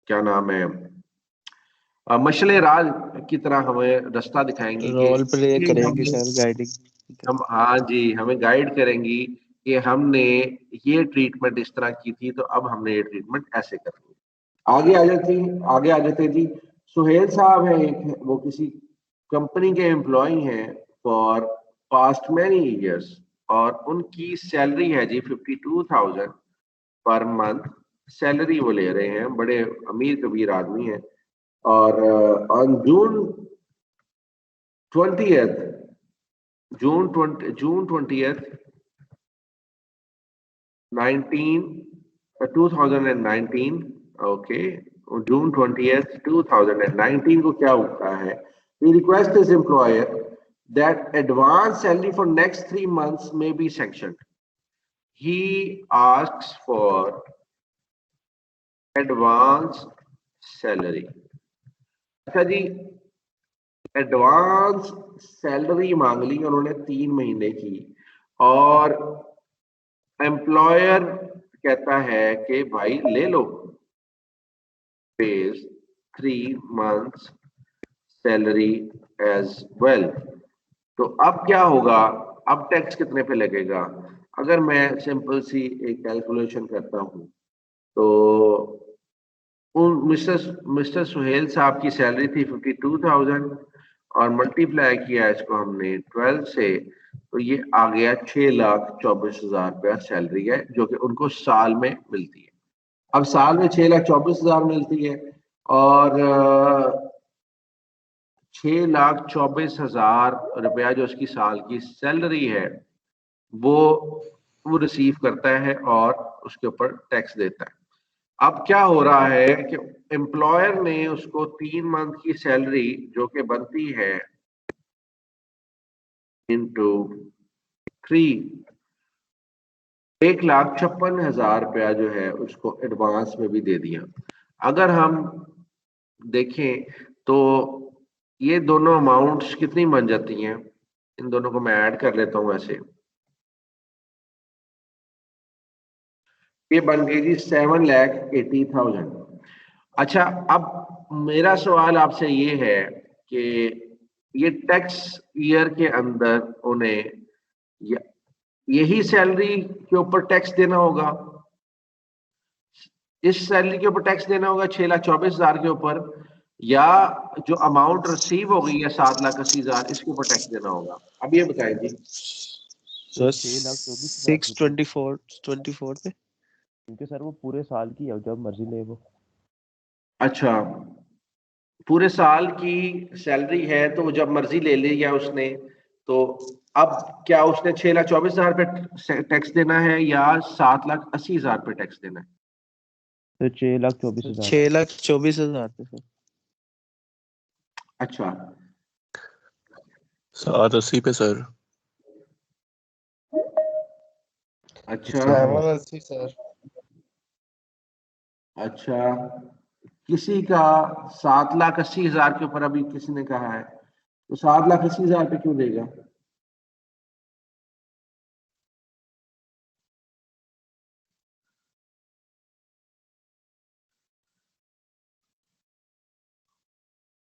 क्या नाम है, मशले राज की तरह हमें रास्ता दिखाएंगी रोल प्ले कि करेंगे सर, गाइडिंग। हम, हाँ जी, हमें गाइड करेंगी कि हमने ये ट्रीटमेंट इस तरह की थी तो अब हमने ये ट्रीटमेंट ऐसे करनी है। आगे आ जाते जी। सुहेल साहब है एक, वो किसी कंपनी के एम्प्लॉय हैं फॉर पास्ट मैनी इयर्स और उनकी सैलरी है जी 52,000 पर मंथ सैलरी वो ले रहे हैं। बड़े अमीर कबीर आदमी हैं और on June 20th 2019 okay, June 20th 2019 को क्या होता है? He requests his employer that advance salary for next 3 months may be sanctioned. He asks for advance salary. अच्छा जी, एडवांस सैलरी मांग ली उन्होंने 3 महीने की और एम्प्लॉयर कहता है कि भाई ले लो, pays 3 months salary as well. तो अब क्या होगा? अब टैक्स कितने पे लगेगा? अगर मैं सिंपल सी एक कैलकुलेशन करता हूं तो मिस्टर सुहेल साहब की सैलरी थी 52,000 और मल्टीप्लाई किया इसको हमने 12 से, तो ये आ गया 6,24,000 रुपया सैलरी है जो कि उनको साल में मिलती है। अब साल में 6,24,000 मिलती है और 6,24,000 रुपया जो उसकी साल की सैलरी है वो रिसीव करता है और उसके ऊपर टैक्स देता है। अब क्या हो रहा है कि एम्प्लॉयर ने उसको 3 मंथ की सैलरी जो कि बनती है इंटू 3, 1,56,000 रुपया जो है उसको एडवांस में भी दे दिया। अगर हम देखें तो ये दोनों अमाउंट्स कितनी बन जाती हैं? इन दोनों को मैं ऐड कर लेता हूं। ऐसे ये बन गई जी 7,80,000। अच्छा, अब मेरा सवाल आपसे ये है कि ये टैक्स ईयर के अंदर उन्हें यही सैलरी के ऊपर टैक्स देना होगा, इस सैलरी के ऊपर टैक्स देना होगा 6,24,000 के ऊपर, या जो अमाउंट रिसीव हो गई है 7,80,000 इसके ऊपर टैक्स देना होगा? अब ये बताएं जी। तो सर 6,24,000 624 पे क्योंकि सर वो पूरे साल की है, जब मर्जी ले वो। अच्छा, पूरे साल की सैलरी है तो वो जब मर्जी ले लिया उसने, तो अब क्या उसने 6,24,000 पे टैक्स देना है या 7,80,000 पे टैक्स देना है? तो 6,24,000 6,24,000 पे सर। अच्छा, 780 पे सर। अच्छा, 780 सर। अच्छा, किसी का 7,80,000 के ऊपर अभी किसी ने कहा है, तो 7,80,000 पे क्यों देगा?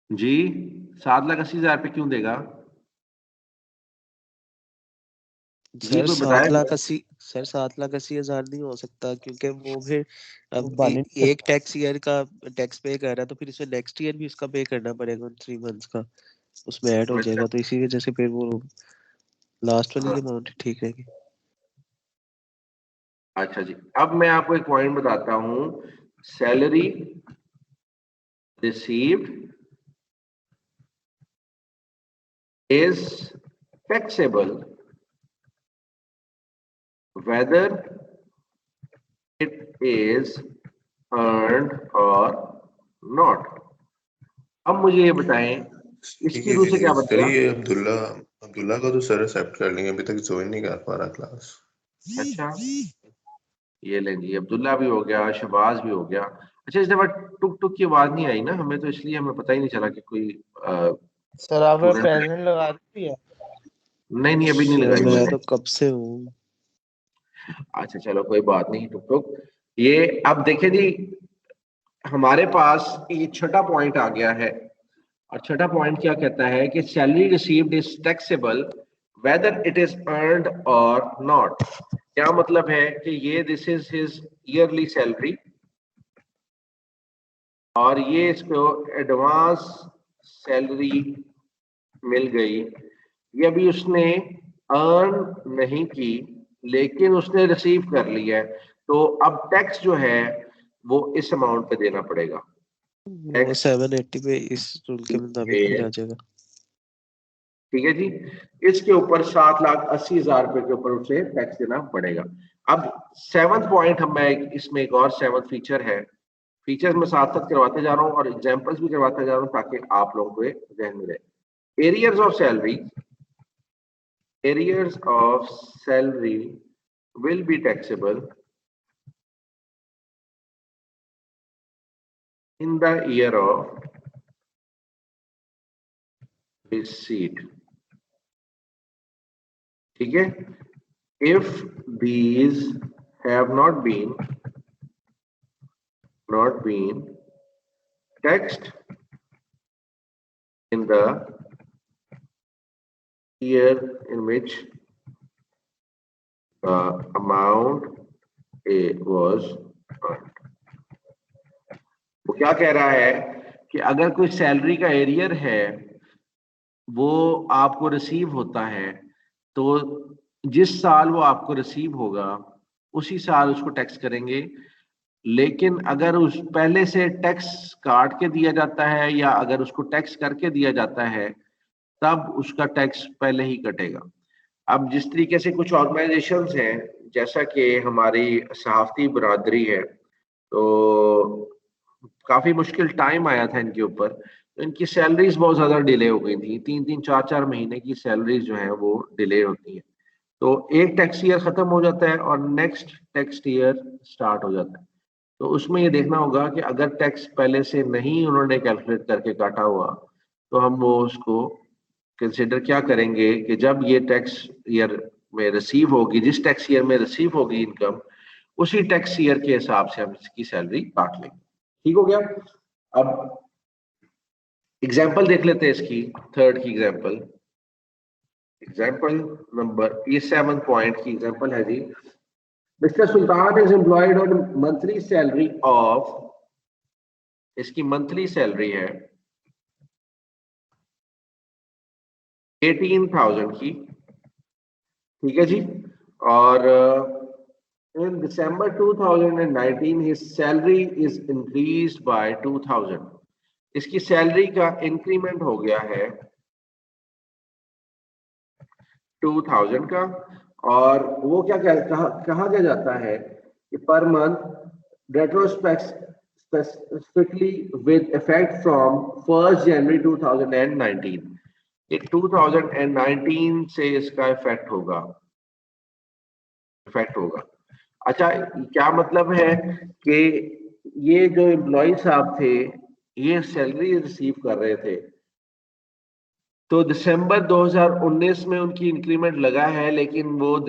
जी, 7,80,000 पे क्यों देगा? जी सर कोई 7,80,000 नहीं हो सकता, क्योंकि वो फिर अब बानी एक टैक्स ईयर का टैक्स पे कर रहा है, तो फिर इसमें नेक्स्ट ईयर भी उसका पे करना पड़ेगा 3 मंथ्स का, उसमें ऐड हो अच्छा, जाएगा, तो इसी वजह से फिर वो लास्ट वाली अमाउंट ठीक रहेगी। अच्छा जी, अब मैं आपको एक पॉइंट बताता हूं। Salary received is taxable whether it is earned or not। अब मुझे ये बताएं इसकी रूह से क्या सर बनेगा? ये अब्दुल्ला को तो सर एक्सेप्ट कर लेंगे, अभी तक ज्वाइन नहीं कर पा रहा क्लास। अच्छा, ये लें जी, अब्दुल्ला भी हो गया, शहबाज भी हो गया। अच्छा, इस दफा टुक टुक की आवाज नहीं आई ना हमें, तो इसलिए हमें पता ही नहीं चला कि कोई सर आपने स्टूडेंट। प्रेजेंट लगा दी है? नहीं नहीं, अभी नहीं सर लगाई मैं मैंने। तो कब से हूँ। अच्छा चलो कोई बात नहीं, टुक टुक। ये अब देखें जी, हमारे पास ये छठा पॉइंट आ गया है, और छठा पॉइंट क्या कहता है कि salary received is taxable whether it is earned और नॉट। क्या मतलब है कि ये this is his yearly salary, और ये इसको एडवांस सैलरी मिल गई, ये अभी उसने अर्न नहीं की लेकिन उसने रिसीव कर लिया है, तो अब टैक्स जो है वो इस अमाउंट पे देना पड़ेगा। वो 780 पे इस रूल के मुताबिक फिर आ जाएगा। ठीक है जी, इसके ऊपर 7,80,000 रुपए के ऊपर उसे टैक्स देना पड़ेगा। अब 7th पॉइंट हम, मैं इसमें एक और 7th फीचर है, फीचर्स में साथ साथ करवाते जा रहा हूँ और एग्जांपल्स भी करवाते जा रहा हूँ ताकि आप लोगों को ध्यान में रहे। Arrears of salary, arrears of salary will be taxable in the year of receipt। ठीक है, if these have not been taxed in the year in which the amount was earned। वो क्या कह रहा है कि अगर कोई सैलरी का एरियर है वो आपको रिसीव होता है, तो जिस साल वो आपको रिसीव होगा उसी साल उसको टैक्स करेंगे। लेकिन अगर उस पहले से टैक्स काट के दिया जाता है या अगर उसको टैक्स करके दिया जाता है तब उसका टैक्स पहले ही कटेगा। अब जिस तरीके से कुछ ऑर्गेनाइजेशंस हैं, जैसा कि हमारी सहाफती बरादरी है, तो काफी मुश्किल टाइम आया था इनके ऊपर, तो इनकी सैलरीज बहुत ज्यादा डिले हो गई थी, 3-3 4-4 महीने की सैलरीज जो है वो डिले होती है। तो एक टैक्स ईयर खत्म हो जाता है और नेक्स्ट टैक्स ईयर स्टार्ट हो जाता है, तो उसमें ये देखना होगा कि अगर टैक्स पहले से नहीं उन्होंने कैलकुलेट करके काटा हुआ तो हम वो उसको कंसिडर क्या करेंगे कि जब ये टैक्स ईयर में रिसीव होगी, जिस टैक्स ईयर में रिसीव होगी इनकम, उसी टैक्स ईयर के हिसाब से हम इसकी सैलरी काट लेंगे। ठीक हो गया। अब एग्जाम्पल देख लेते हैं इसकी, थर्ड की एग्जाम्पल नंबर, ये 7 पॉइंट की एग्जाम्पल है जी। Mister Sultan is employed on monthly salary of, इसकी मंथली सैलरी है 18,000 की, ठीक है जी। और in December 2019 his salary is increased by 2,000, इसकी सैलरी का इंक्रीमेंट हो गया है 2,000 का। और वो क्या कहा क्या जाता है कि per month retrospectively with effect from 1 जनवरी 2019, ये 2019 से इसका इफेक्ट होगा। अच्छा, क्या मतलब है कि ये जो एम्प्लॉय साहब थे ये सैलरी रिसीव कर रहे थे, तो दिसंबर 2019 में उनकी इंक्रीमेंट लगा है, लेकिन वो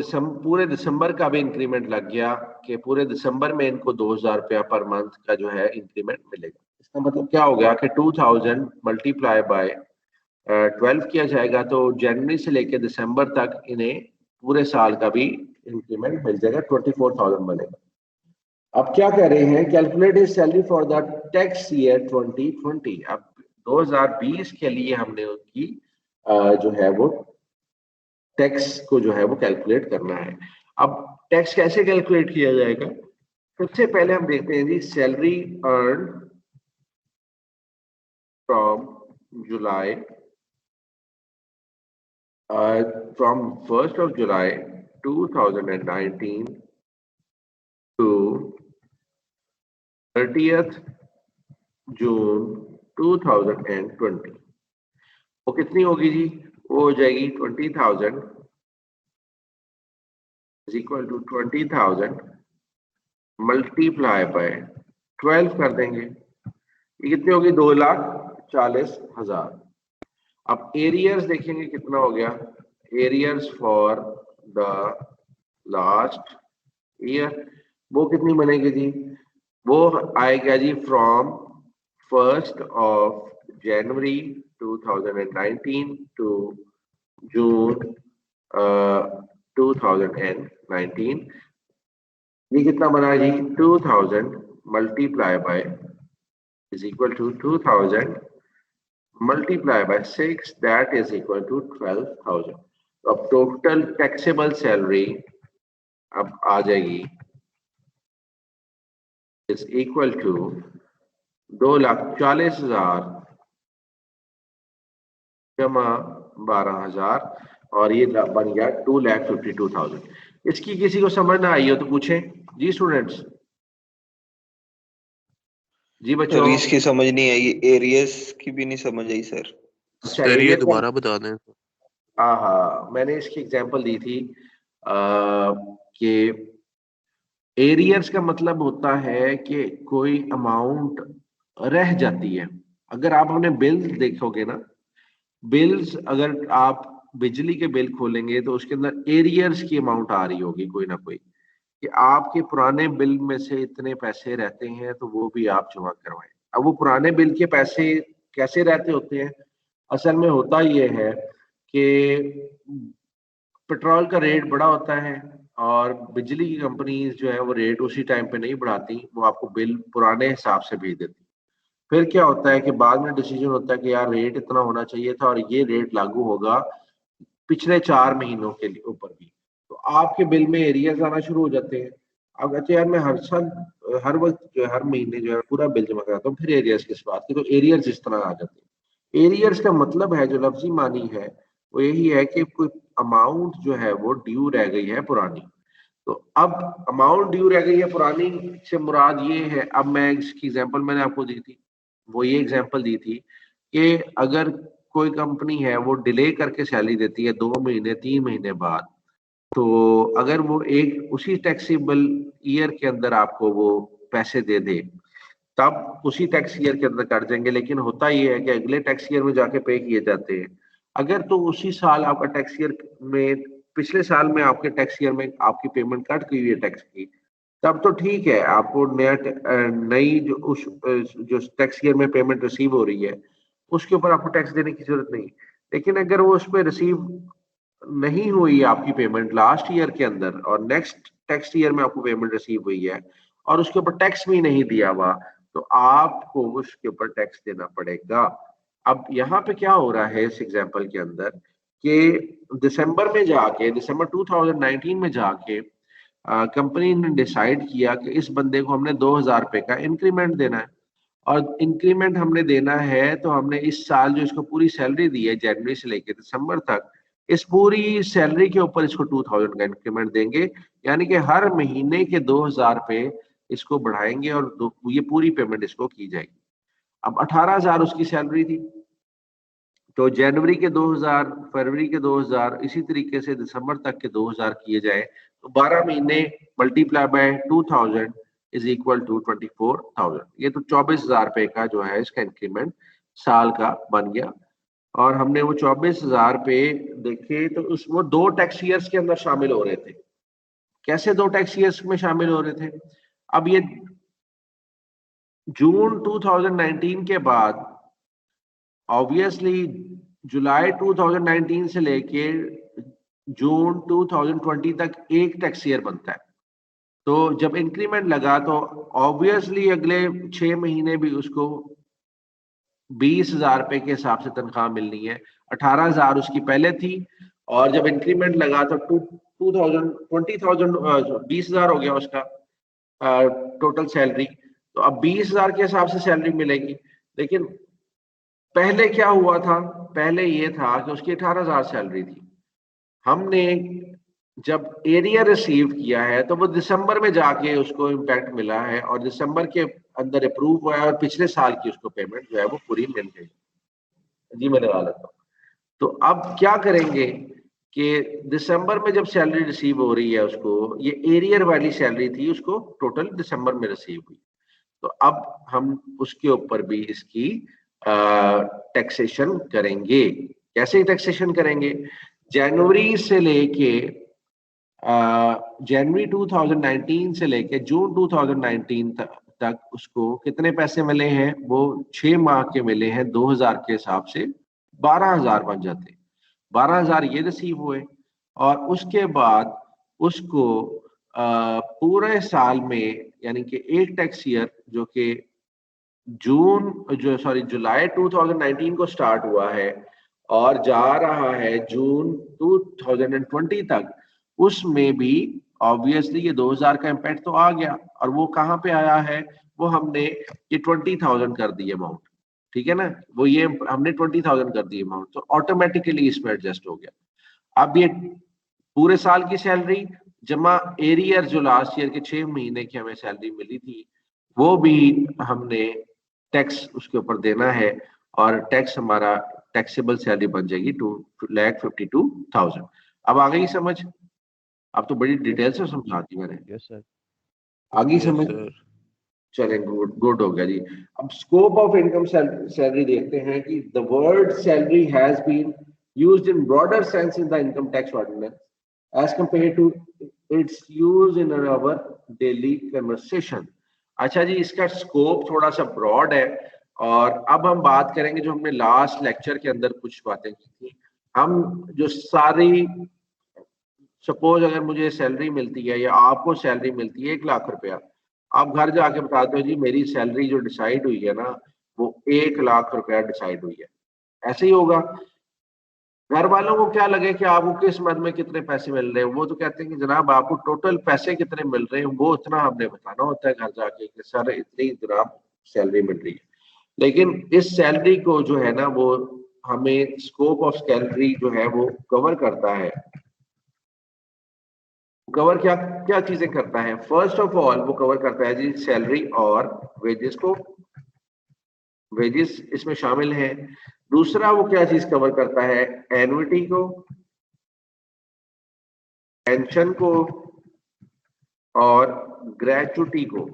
पूरे दिसंबर का भी इंक्रीमेंट लग गया कि पूरे दिसंबर में इनको 2,000 रुपया पर मंथ का जो है इंक्रीमेंट मिलेगा। इसका मतलब क्या हो गया कि 2,000 मल्टीप्लाई बाय 12 किया जाएगा, तो जनवरी से लेकर दिसंबर तक इन्हें पूरे साल का भी इंक्रीमेंट मिल जाएगा, 24,000 बनेगा। अब क्या कह रहे हैं, calculate his salary for the tax year 2020। अब 2020 के लिए हमने उनकी जो है वो टैक्स को जो है वो कैलकुलेट करना है। अब टैक्स कैसे कैलकुलेट किया जाएगा, सबसे पहले हम देखते हैं जी salary earn from July, from 1st of July 2019 to 30th June 2020, वो कितनी होगी जी, वो हो जाएगी 20,000 is equal to 20,000 multiply by 12 कर देंगे, ये कितनी होगी 2,40,000। अब एरियर्स देखेंगे कितना हो गया, arrears for the last year वो कितनी बनेगी जी, वो आएगा जी from 1st of January 2019 to June 2019, ये कितना बना जी 2,000 multiply by is equal to 2,000 multiply by 6, that is equal to 12,000। तो अब टोटल टैक्सेबल सैलरी अब आ जाएगी इज इक्वल टू 2,40,000 जमा 12,000, और ये बन गया 2,52,000। इसकी किसी को समझ ना आई हो तो पूछें जी स्टूडेंट्स। जी बच्चों, इसकी समझ नहीं आई, एरियस की भी नहीं समझ आई सर। अच्छा, सर ये एरिया दोबारा बता दें। हाँ, मैंने इसकी एग्जांपल दी थी कि एरियर्स का मतलब होता है कि कोई अमाउंट रह जाती है। अगर आप अपने बिल देखोगे ना, बिल्स अगर आप बिजली के बिल खोलेंगे तो उसके अंदर एरियर्स की अमाउंट आ रही होगी कोई ना कोई, कि आपके पुराने बिल में से इतने पैसे रहते हैं तो वो भी आप जमा करवाएं। अब वो पुराने बिल के पैसे कैसे रहते होते हैं, असल में होता ये है कि पेट्रोल का रेट बड़ा होता है और बिजली की कंपनीज जो है वो रेट उसी टाइम पे नहीं बढ़ाती, वो आपको बिल पुराने हिसाब से भेज देती। फिर क्या होता है कि बाद में डिसीजन होता है कि यार रेट इतना होना चाहिए था और ये रेट लागू होगा पिछले 4 महीनों के लिए ऊपर भी, तो आपके बिल में एरियर्स आना शुरू हो जाते हैं। अब अच्छा यार मैं हर साल हर वक्त जो है हर महीने जो है पूरा बिल जमा कराता हूँ, फिर एरियर्स किस बात की, तो एरियर्स इस तरह आ जाते हैं। एरियर्स का मतलब है, जो लफ्जी मानी है वो यही है कि कोई अमाउंट जो है वो ड्यू रह गई है पुरानी। तो अब अमाउंट ड्यू रह गई है पुरानी से मुराद ये है, अब मैं इसकी एग्जांपल मैंने आपको दी थी, वो ये एग्जांपल दी थी कि अगर कोई कंपनी है वो डिले करके सैलरी देती है 2 महीने 3 महीने बाद, तो अगर वो एक उसी टैक्सेबल ईयर के अंदर आपको वो पैसे दे दे तब उसी टैक्स ईयर के अंदर कट जाएंगे, लेकिन होता ये है कि अगले टैक्स ईयर में जाके पे किए जाते हैं। अगर तो उसी साल आपका टैक्स ईयर में, पिछले साल में आपके टैक्स ईयर में आपकी पेमेंट कट गई है टैक्स की, तब तो ठीक है, आपको नई जो टैक्स ईयर में पेमेंट रिसीव हो रही है उसके ऊपर आपको टैक्स देने की जरूरत नहीं। लेकिन अगर वो उस पर रिसीव नहीं हुई आपकी पेमेंट लास्ट ईयर के अंदर और नेक्स्ट टैक्स ईयर में आपको पेमेंट रिसीव हुई है और उसके ऊपर टैक्स भी नहीं दिया हुआ, तो आपको उसके ऊपर टैक्स देना पड़ेगा। अब यहाँ पे क्या हो रहा है इस एग्जांपल के अंदर कि दिसंबर में जाके, दिसंबर 2019 में जाके कंपनी ने डिसाइड किया कि इस बंदे को हमने 2000 रुपए का इंक्रीमेंट देना है, और इंक्रीमेंट हमने देना है तो हमने इस साल जो इसको पूरी सैलरी दी है जनवरी से लेकर दिसंबर तक, इस पूरी सैलरी के ऊपर इसको 2000 का इंक्रीमेंट देंगे, यानी कि हर महीने के 2000 रुपए इसको बढ़ाएंगे और ये पूरी पेमेंट इसको की जाएगी। अब 18,000 उसकी सैलरी थी, तो जनवरी के 2000, फरवरी के 2000, इसी तरीके से दिसंबर तक के 2000 किए जाए तो 12 महीने multiply by 2000 is equal to 24,000। ये तो 24,000 रुपए का जो है इसका इंक्रीमेंट साल का बन गया। और हमने वो 24,000 रुपए देखे तो वो 2 टैक्स ईयर्स के अंदर शामिल हो रहे थे। कैसे 2 टैक्स ईयर्स में शामिल हो रहे थे? अब ये जून 2019 के बाद ऑब्वियसली जुलाई 2019 से लेके जून 2020 तक एक टैक्स ईयर बनता है, तो जब इंक्रीमेंट लगा तो ऑब्वियसली अगले 6 महीने भी उसको 20,000 रुपए के हिसाब से तनख्वाह मिलनी है। 18,000 उसकी पहले थी और जब इंक्रीमेंट लगा तो 20,000 हो गया उसका टोटल सैलरी। तो अब 20,000 के हिसाब से सैलरी मिलेगी। लेकिन पहले क्या हुआ था? पहले ये था कि उसकी 18,000 सैलरी थी। हमने जब एरिया रिसीव किया है तो वो दिसंबर में जाके उसको इम्पैक्ट मिला है और दिसंबर के अंदर अप्रूव हुआ है और पिछले साल की उसको पेमेंट जो है वो पूरी मिल गई। जी मैं लगा लेता हूँ। तो अब क्या करेंगे कि दिसंबर में जब सैलरी रिसीव हो रही है उसको, ये एरियर वाली सैलरी थी, उसको टोटल दिसंबर में रिसीव हुई, तो अब हम उसके ऊपर भी इसकी टैक्सेशन करेंगे। कैसे टैक्सेशन करेंगे? जनवरी से लेके जनवरी 2019 से लेके जून 2019 तक उसको कितने पैसे मिले हैं? वो 6 माह के मिले हैं 2000 के हिसाब से 12,000 बन जाते। 12,000 ये रिसीव हुए और उसके बाद उसको पूरे साल में, यानी कि एक टैक्स ईयर जो कि जुलाई 2019 को स्टार्ट हुआ है और जा रहा है जून 2020 तक, उसमें भी ऑब्वियसली ये 2000 का इम्पैक्ट तो आ गया। और वो कहाँ पे आया है? वो हमने ये 20,000 कर दी अमाउंट, ठीक है ना, वो ये हमने 20,000 कर दी अमाउंट, तो ऑटोमेटिकली इसमें एडजस्ट हो गया। अब ये पूरे साल की सैलरी जमा एरियर जो लास्ट ईयर के 6 महीने की हमें सैलरी मिली थी, वो भी हमने टैक्स उसके ऊपर देना है और टैक्स हमारा टैक्सेबल सैलरी बन जाएगी 2,52,000। अब आ गई समझ? अब तो बड़ी डिटेल से समझा दी मैंने। Yes sir. आ गई यस समझ? सर। चलें, गुड हो गया जी। अब स्कोप ऑफ इनकम सैलरी देखते हैं कि the word salary has been used in broader sense in the income tax ordinance as compared to its use in our daily conversation। अच्छा जी, इसका स्कोप थोड़ा सा ब्रॉड है और अब हम बात करेंगे जो हमने लास्ट लेक्चर के अंदर कुछ बातें की थी। हम जो सारी, सपोज अगर मुझे सैलरी मिलती है या आपको सैलरी मिलती है 1 लाख रुपया, आप घर जाके बताते हो जी मेरी सैलरी जो डिसाइड हुई है ना वो 1 लाख रुपया डिसाइड हुई है, ऐसे ही होगा। घर वालों को क्या लगे कि आपको किस मद में कितने पैसे मिल रहे हैं, वो तो कहते हैं कि जनाब आपको टोटल पैसे कितने मिल रहे हैं वो इतना हमने बताना होता है घर जाके कि सर इतनी जनाब सैलरी मिल रही है। लेकिन इस सैलरी को जो है ना वो हमें स्कोप ऑफ सैलरी जो है वो कवर करता है। कवर क्या क्या चीजें करता है? फर्स्ट ऑफ ऑल वो कवर करता है जी सैलरी और वेजेस को, वेजेस इसमें शामिल है। दूसरा वो क्या चीज कवर करता है? एन्युटी को, पेंशन को और ग्रेचुटी को,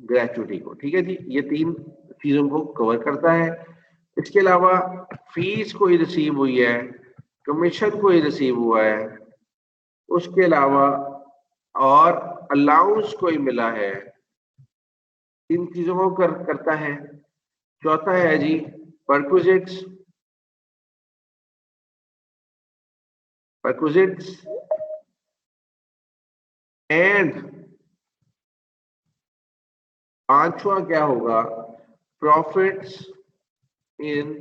ग्रेचुटी को, ठीक है जी, ये 3 चीजों को कवर करता है। इसके अलावा फीस कोई रिसीव हुई है, कमीशन कोई रिसीव हुआ है, उसके अलावा और अलाउंस कोई मिला है, इन चीजों को करता है। चौथा है जी perquisites एंड पांचवा क्या होगा, profits in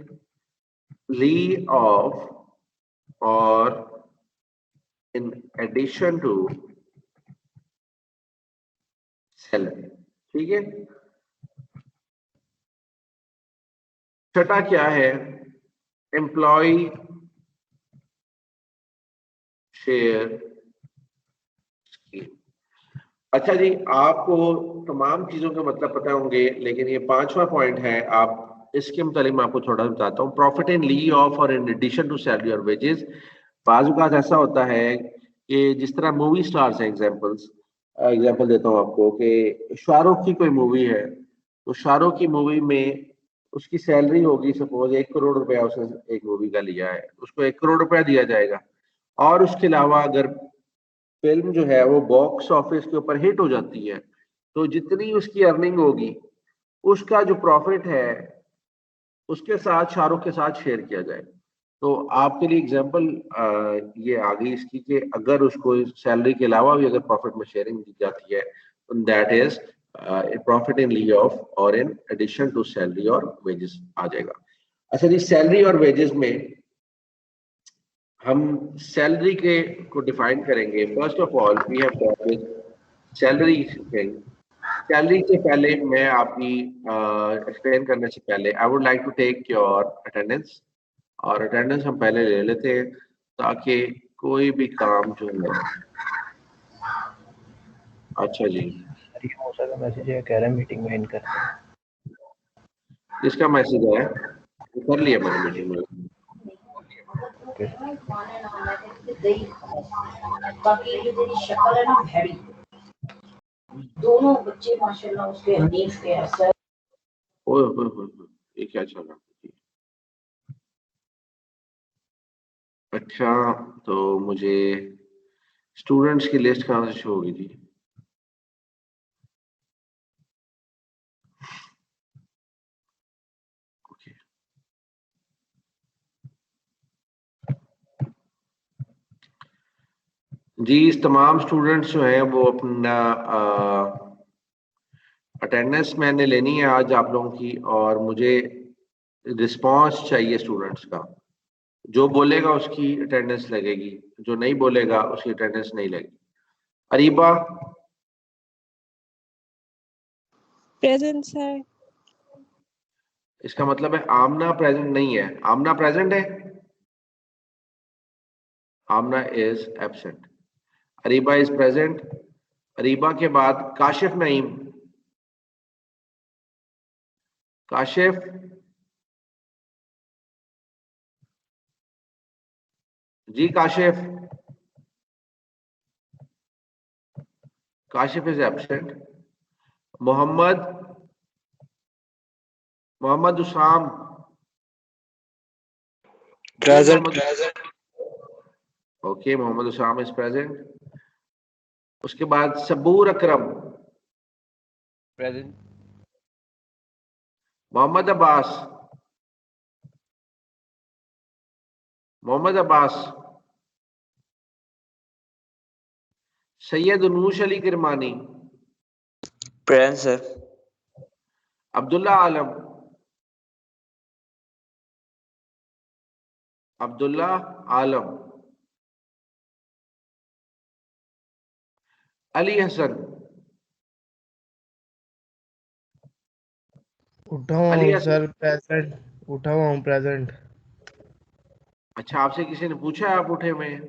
lieu of or in addition to salary. ठीक है। छठा क्या है, एम्प्लॉय शेयर स्कीम। अच्छा जी, आपको तमाम चीजों के मतलब पता होंगे, लेकिन ये पांचवा पॉइंट है, आप इसके मुतालिक मैं आपको थोड़ा बताता हूँ। Profit in lieu of or in addition to salary or wages. बाज़ ऐसा होता है कि जिस तरह मूवी स्टार्स हैं, एग्जाम्पल देता हूँ आपको कि शाहरुख की कोई मूवी है, तो शाहरुख की मूवी में उसकी सैलरी होगी, सपोज 1 करोड़ रुपया उसने एक मूवी का लिया है, उसको 1 करोड़ रुपया दिया जाएगा। और उसके अलावा अगर फिल्म जो है वो बॉक्स ऑफिस के ऊपर हिट हो जाती है, तो जितनी उसकी अर्निंग होगी उसका जो प्रॉफिट है उसके साथ शाहरुख के साथ शेयर किया जाए। तो आपके लिए एग्जांपल ये आ गई इसकी कि अगर उसको सैलरी के अलावा भी अगर प्रॉफिट में शेयरिंग दी जाती है तो that is profit in lieu of or in addition to salary or wages आ जाएगा। अच्छा जी, सैलरी और वेजेस में हम सैलरी के को डिफाइन करेंगे। First of all we have salary thing. Salary से पहले मैं आपकी एक्सप्लेन करने से पहले I would like to take your attendance, और अटेंडेंस हम पहले ले लेते हैं ताकि कोई भी काम जो है। अच्छा जी, मैसेज है, कह रहा है मीटिंग में इन कर। इसका मैसेज है, कर लिया मैंने मीटिंग में। बाकी ये तेरी शक्ल है ना भैड़ी, दोनों बच्चे माशाल्लाह उसके हनीफ के हैं सर। ओए ये क्या चल रहा है? अच्छा, तो मुझे स्टूडेंट्स की लिस्ट कहाँ से शो होगी थी? ओके, जी इस तमाम स्टूडेंट्स जो हैं वो अपना अटेंडेंस मैंने लेनी है आज आप लोगों की, और मुझे रिस्पांस चाहिए स्टूडेंट्स का। जो बोलेगा उसकी अटेंडेंस लगेगी, जो नहीं बोलेगा उसकी अटेंडेंस नहीं लगेगी। Ariba present sir. इसका मतलब है आमना प्रेजेंट नहीं है। आमना प्रेजेंट है, Amna is absent. Ariba is present. Ariba के बाद काशिफ नईम। काशिफ, जी Kashif. Kashif is absent. Mohammad Usam present. Okay, Mohammad Usam is present. उसके बाद Saboor Akram. Present. Mohammad Abbas. Syed Noosh Ali Kirmani. Present sir. Abdullah Alam. Ali Hasan. उठा हुआ अली हूँ हसन। Sir, present. उठा हुआ हूँ, प्रेजेंट। अच्छा, आपसे किसी ने पूछा आप उठे हुए हैं?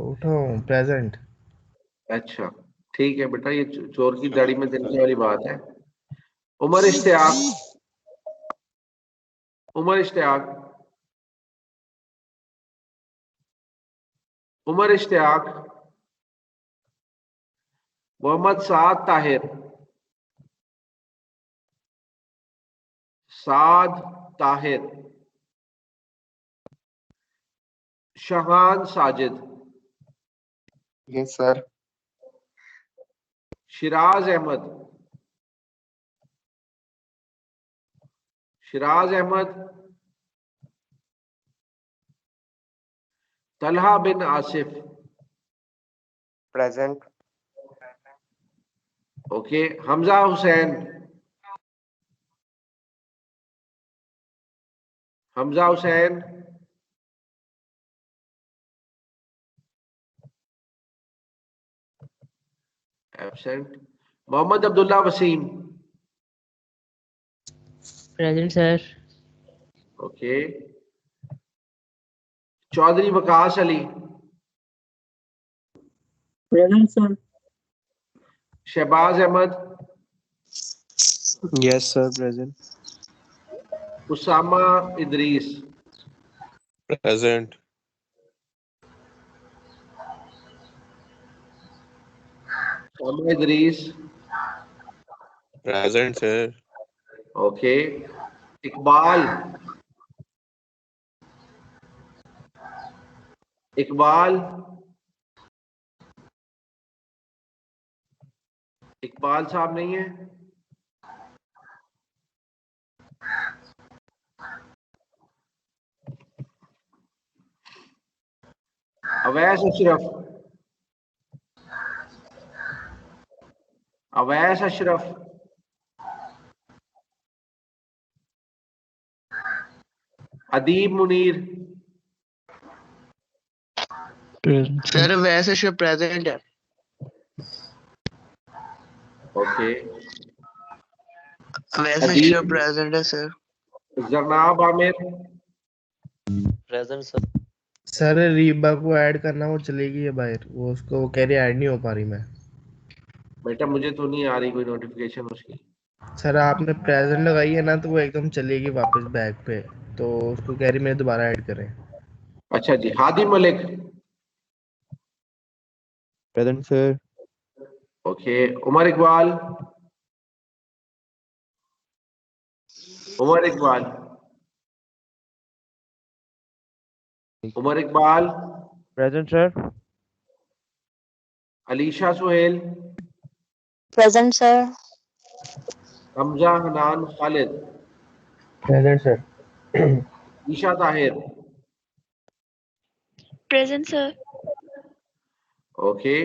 उठा हूँ, प्रेजेंट। अच्छा ठीक है बेटा, ये चोर की दाढ़ी में दिलने वाली बात है। Umar Ishtiaq. Mohammad Saad Tahir. Shahan Sajid. Yes sir. Shiraz Ahmad. Shiraz Ahmad, Talha bin Asif, present. Okay. Hamza Hussain, Hamza Hussain, absent. Mohammad Abdullah Waseem, present sir. Okay. Chaudhry Waqas Ali, present sir. Shahbaz Ahmad, yes sir present. Usama Idrees, present. Usama Idrees, present sir. Okay. Iqbal, Iqbal, Iqbal साहब नहीं है। अवैस अशरफ, अवैस अशरफ, अदीब मुनीर, सर वैसे से प्रेजेंट है। ओके। वैसे से अदीब, प्रेजेंट है सर। जनाब Aamir, present sir. Sir Reeba को ऐड करना, वो चलेगी है बाहर, वो उसको वो कह रही ऐड नहीं हो पा रही मैं। बेटा मुझे तो नहीं आ रही कोई नोटिफिकेशन उसकी। सर आपने प्रेजेंट लगाई है ना, तो वो एकदम चलेगी वापस बैक पे, तो उसको कह रही मैं दोबारा ऐड करें। अच्छा जी। Hadi Malik, present sir. Okay. Umar Iqbal, Umar Iqbal, Umar Iqbal, present sir. Alisha Suhail, present sir. Hamza Hanan Khalid, present sir. Esha Tahir, present sir. Okay.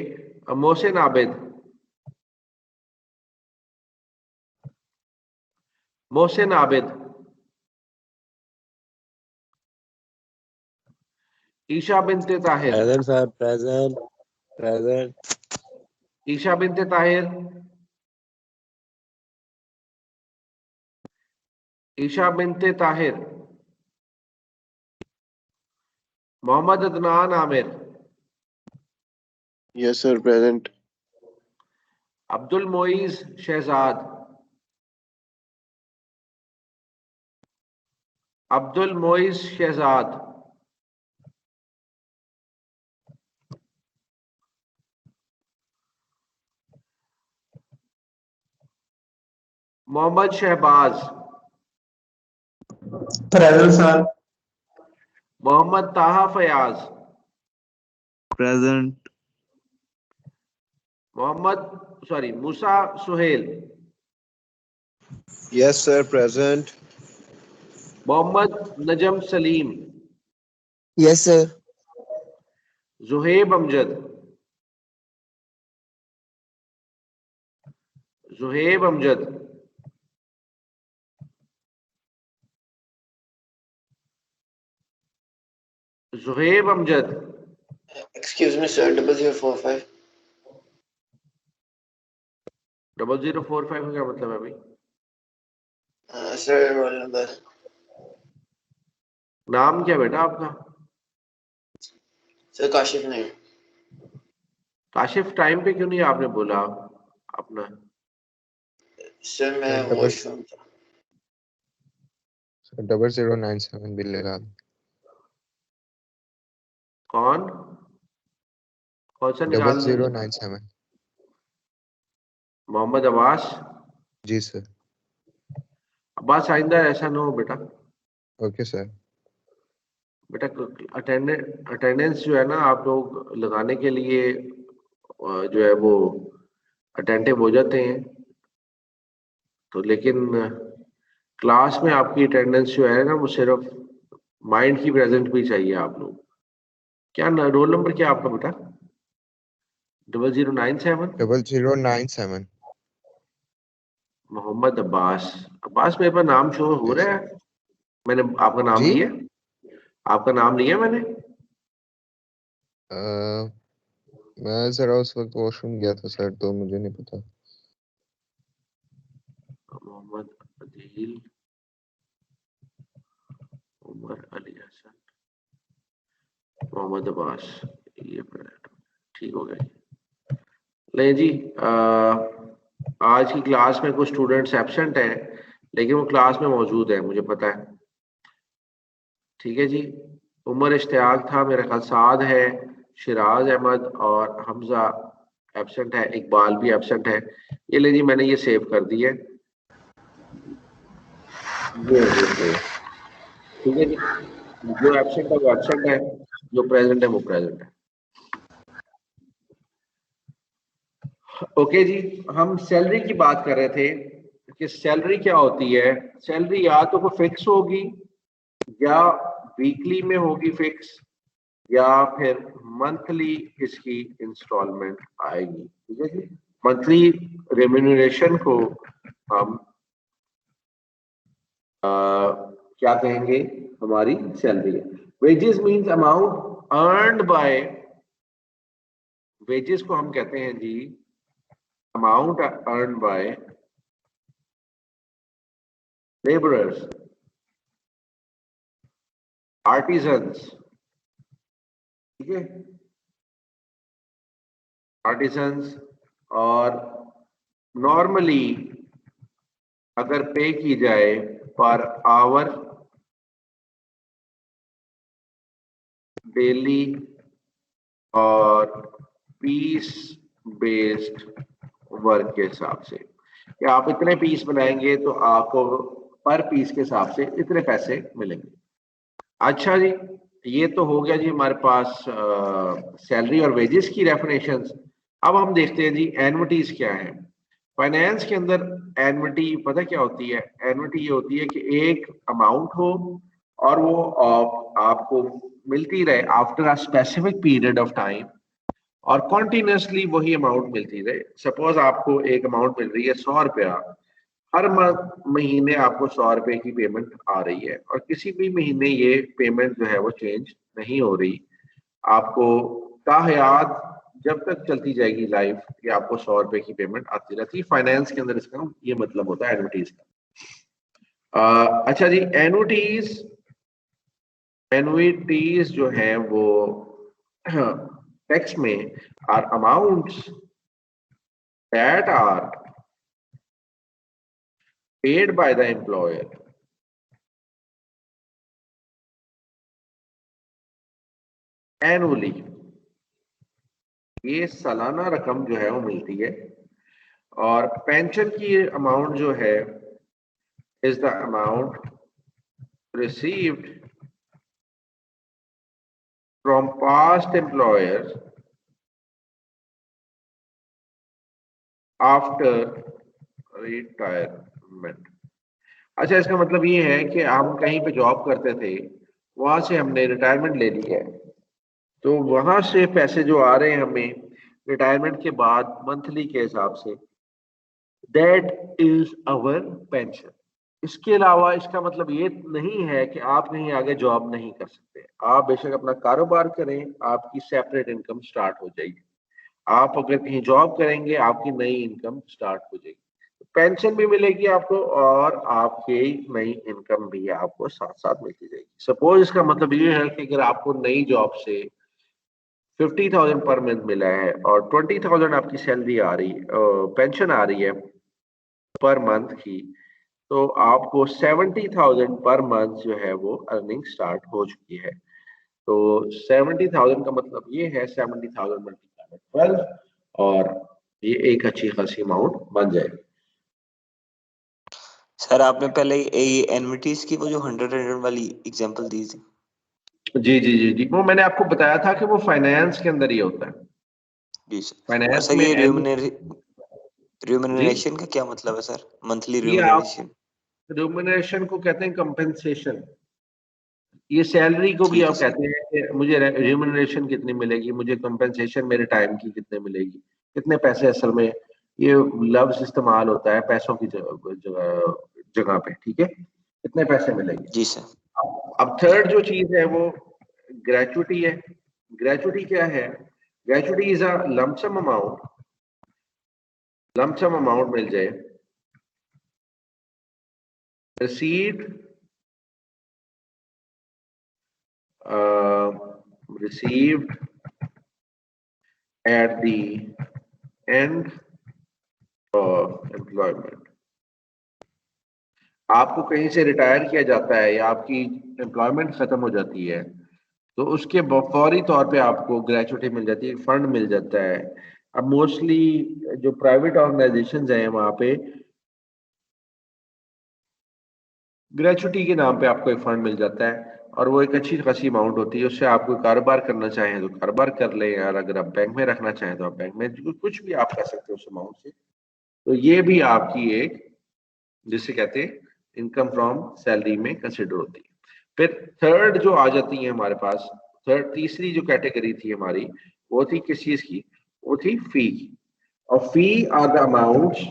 Mohsin Abid, Mohsin Abid, Esha Binte Tahir, present sir present. Present. Esha Binte Tahir, Esha Binte Tahir, Mohammad Adnan Aamir, yes sir present. Abdul Moiz Shahzad, Abdul Moiz Shahzad, Mohammad Shahbaz, present sir. Mohammad Taha Fayaz, present. मूसा Suhail, yes sir present. Mohammad Najam Saleem, yes sir. Zuhaib Amjad, Zuhaib Amjad, Zuhaib Amjad, excuse me sir 0045। 0045 का क्या मतलब है भाई? Sir roll number. नाम क्या बेटा आपका? Sir Kashif नहीं। काशिफ टाइम पे क्यों नहीं आपने बोला अपना? सर मैं वॉशरूम था। 0097 बिल लगा दो। कौन सा निकाल दें? 0097। मोहम्मद अब्बास। जी सर। अब्बास आइंदा ऐसा ना हो बेटा। Okay sir. बेटा अटेंडेंस जो है ना आप लोग लगाने के लिए जो है वो अटेंटिव हो जाते हैं, तो लेकिन क्लास में आपकी अटेंडेंस जो है ना वो सिर्फ माइंड की प्रेजेंट भी चाहिए आप लोग। क्या रोल नंबर क्या आपका बेटा? 0097 0097। मोहम्मद अब्बास। अब्बास मेरे पास नाम शो हो रहा है, मैंने आपका नाम जी लिया? आपका नाम लिया मैंने? मैं जरा उस वक्त वॉशरूम गया था सर, तो मुझे नहीं पता। मोहम्मद अदील उमर अली हसन मोहम्मद अब्बास, ये ठीक हो गया जी। नहीं जी, आज की क्लास में कुछ स्टूडेंट्स एब्सेंट हैं, लेकिन वो क्लास में मौजूद है, मुझे पता है। ठीक है जी। उमर इश्तियाक था, मेरा ख्याल साद है, शिराज अहमद और हमजा एब्सेंट है, इकबाल भी एब्सेंट है। ये ले जी, मैंने ये सेव कर दी है। ठीक है जी, जो एब्सेंट है वो एब्सेंट है, जो प्रेजेंट है वो प्रेजेंट है। ओके जी, हम सैलरी की बात कर रहे थे कि सैलरी क्या होती है। सैलरी या तो कोई फिक्स होगी या वीकली में होगी फिक्स, या फिर मंथली इसकी इंस्टॉलमेंट आएगी। ठीक है जी। मंथली रेम्यूनरेशन को हम क्या कहेंगे? हमारी सैलरी है। Wages means amount earned by, wages को हम कहते हैं जी amount earned by labourers, artisans. ठीक है, आर्टिजन्स। और नॉर्मली अगर पे की जाए पर आवर, डेली और पीस बेस्ड वर्क के हिसाब से, कि आप इतने पीस बनाएंगे तो आपको पर पीस के हिसाब से इतने पैसे मिलेंगे। अच्छा जी, ये तो हो गया जी हमारे पास सैलरी और वेजेस की डेफिनेशंस। अब हम देखते हैं जी एन्युटीज क्या है। फाइनेंस के अंदर एन्युटी पता क्या होती है? एन्युटी ये होती है कि एक अमाउंट हो और वो आपको मिलती रहे after a specific period of time, और कॉन्टिन्यूसली वही अमाउंट मिलती रहे। सपोज आपको एक अमाउंट मिल रही है 100 रुपया, हर महीने आपको 100 रुपए की पेमेंट आ रही है, और किसी भी महीने ये पेमेंट जो है वो चेंज नहीं हो रही। आपको ताहयात जब तक चलती जाएगी लाइफ, कि आपको 100 रुपए की पेमेंट आती रहती है। फाइनेंस के अंदर इसका ये मतलब होता है एनुटीज का। अच्छा जी, एनुइटीज जो है वो टैक्स में are amounts that are paid by the employer annually. ये सालाना रकम जो है वो मिलती है। और पेंशन की अमाउंट जो है is the amount received from past employers after retirement. अच्छा, इसका मतलब ये है कि हम कहीं पे जॉब करते थे, वहां से हमने रिटायरमेंट ले ली है, तो वहां से पैसे जो आ रहे हैं हमें रिटायरमेंट के बाद मंथली के हिसाब से, दैट इज अवर पेंशन। इसके अलावा इसका मतलब ये नहीं है कि आप कहीं आगे जॉब नहीं कर सकते। आप बेशक अपना कारोबार करें, आपकी सेपरेट इनकम स्टार्ट हो जाएगी। आप अगर कहीं जॉब करेंगे, आपकी नई इनकम स्टार्ट हो जाएगी, पेंशन भी मिलेगी आपको और आपकी नई इनकम भी आपको साथ साथ मिलती जाएगी। सपोज इसका मतलब ये है कि अगर आपको नई जॉब से 50,000 पर मंथ मिला है और 20,000 आपकी सैलरी आ रही, पेंशन आ रही है पर मंथ की, तो आपको 70,000 पर मंथ जो है वो अर्निंग स्टार्ट हो चुकी है। तो 70,000 का मतलब ये है 70,000 मल्टीप्लाई बाय 12, और ये एक अच्छी खासी अमाउंट बन जाएगी। सर आपने पहले ये एनविटीज की वो जो 100 वाली एग्जांपल दी थी। जी जी जी जी, वो मैंने आपको बताया था कि वो फाइनेंस के अंदर ही होता है। जी सर। फाइनेंस सर में ये रिम्यूनरेशन का क्या मतलब है सर? मंथली ये आप रिम्यूनरेशन रिम्यूनरेशन को कहते हैं कंपेंसेशन। ये सैलरी को भी ठीक है आप सर। कहते हैं कि मुझे रिम्यूनरेशन कितनी मिलेगी, मुझे कंपेंसेशन मेरे टाइम की कितने मिलेगी, कितने पैसे। असल में ये लफ्ज इस्तेमाल होता है पैसों की जगह पे, ठीक है, कितने पैसे मिलेंगे। जी सर। अब थर्ड जो चीज है वो ग्रेचुटी है। ग्रेचुटी क्या है? Gratuity is a lump sum amount, lump sum amount मिल जाए received received at the end of employment। आपको कहीं से रिटायर किया जाता है या आपकी एम्प्लॉयमेंट खत्म हो जाती है तो उसके फौरी तौर पे आपको ग्रेचुटी मिल जाती है, फंड मिल जाता है। अब मोस्टली जो प्राइवेट ऑर्गेनाइजेशंस हैं वहां पे ग्रेचुटी के नाम पे आपको एक फंड मिल जाता है और वो एक अच्छी खासी अमाउंट होती है। उससे आप कोई कारोबार करना चाहें तो कारोबार कर लें, और अगर आप बैंक में रखना चाहें तो आप बैंक में कुछ भी आप कर सकते हो उस अमाउंट से। तो ये भी आपकी एक, जिसे कहते हैं इनकम फ्रॉम सैलरी में कंसिडर होती है। फिर थर्ड जो आ जाती है हमारे पास, तीसरी जो कैटेगरी थी हमारी वो थी किस चीज की? वो थी फी। और fee are the amounts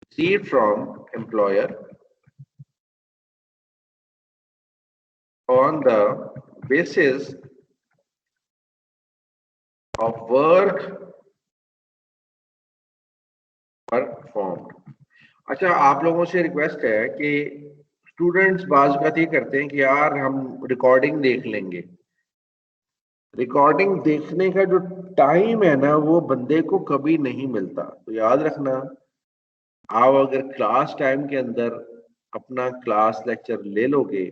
received from employer on the basis of work performed। अच्छा, आप लोगों से रिक्वेस्ट है कि स्टूडेंट्स बाज़ बात ये करते हैं कि यार हम रिकॉर्डिंग देख लेंगे। रिकॉर्डिंग देखने का जो टाइम है ना वो बंदे को कभी नहीं मिलता। तो याद रखना, आप अगर क्लास टाइम के अंदर अपना क्लास लेक्चर ले लोगे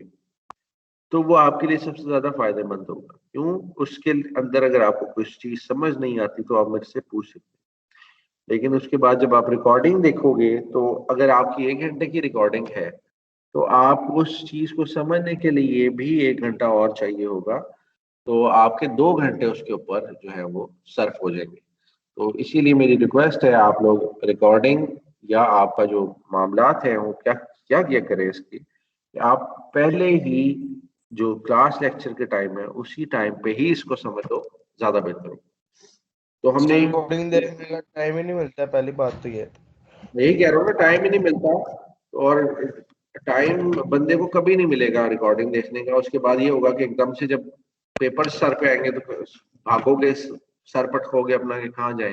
तो वो आपके लिए सबसे ज्यादा फायदेमंद होगा। क्यों? उसके अंदर अगर आपको कुछ चीज समझ नहीं आती तो आप मेरे से पूछ सकते हैं, लेकिन उसके बाद जब आप रिकॉर्डिंग देखोगे तो अगर आपकी 1 घंटे की रिकॉर्डिंग है तो आप उस चीज को समझने के लिए भी 1 घंटा और चाहिए होगा, तो आपके 2 घंटे उसके ऊपर जो है वो सर्फ हो जाएंगे। तो इसीलिए मेरी रिक्वेस्ट है आप लोग रिकॉर्डिंग या आपका जो मामलात है वो क्या क्या किया करें इसकी, कि आप पहले ही जो क्लास लेक्चर के टाइम है उसी टाइम पे ही इसको समझ लो, ज्यादा बेहतर हो। तो हमने रिकॉर्डिंग देखने का टाइम ही नहीं मिलता है, पहली बात तो ये है। यही कह रहा हूँ ना, टाइम ही नहीं मिलता। और टाइम बंदे को कभी नहीं मिलेगा रिकॉर्डिंग देखने का। उसके बाद ये होगा कि एकदम से जब पेपर सर पे आएंगे तो भागोगे, सर पटकोगे अपना कि कहाँ जाए।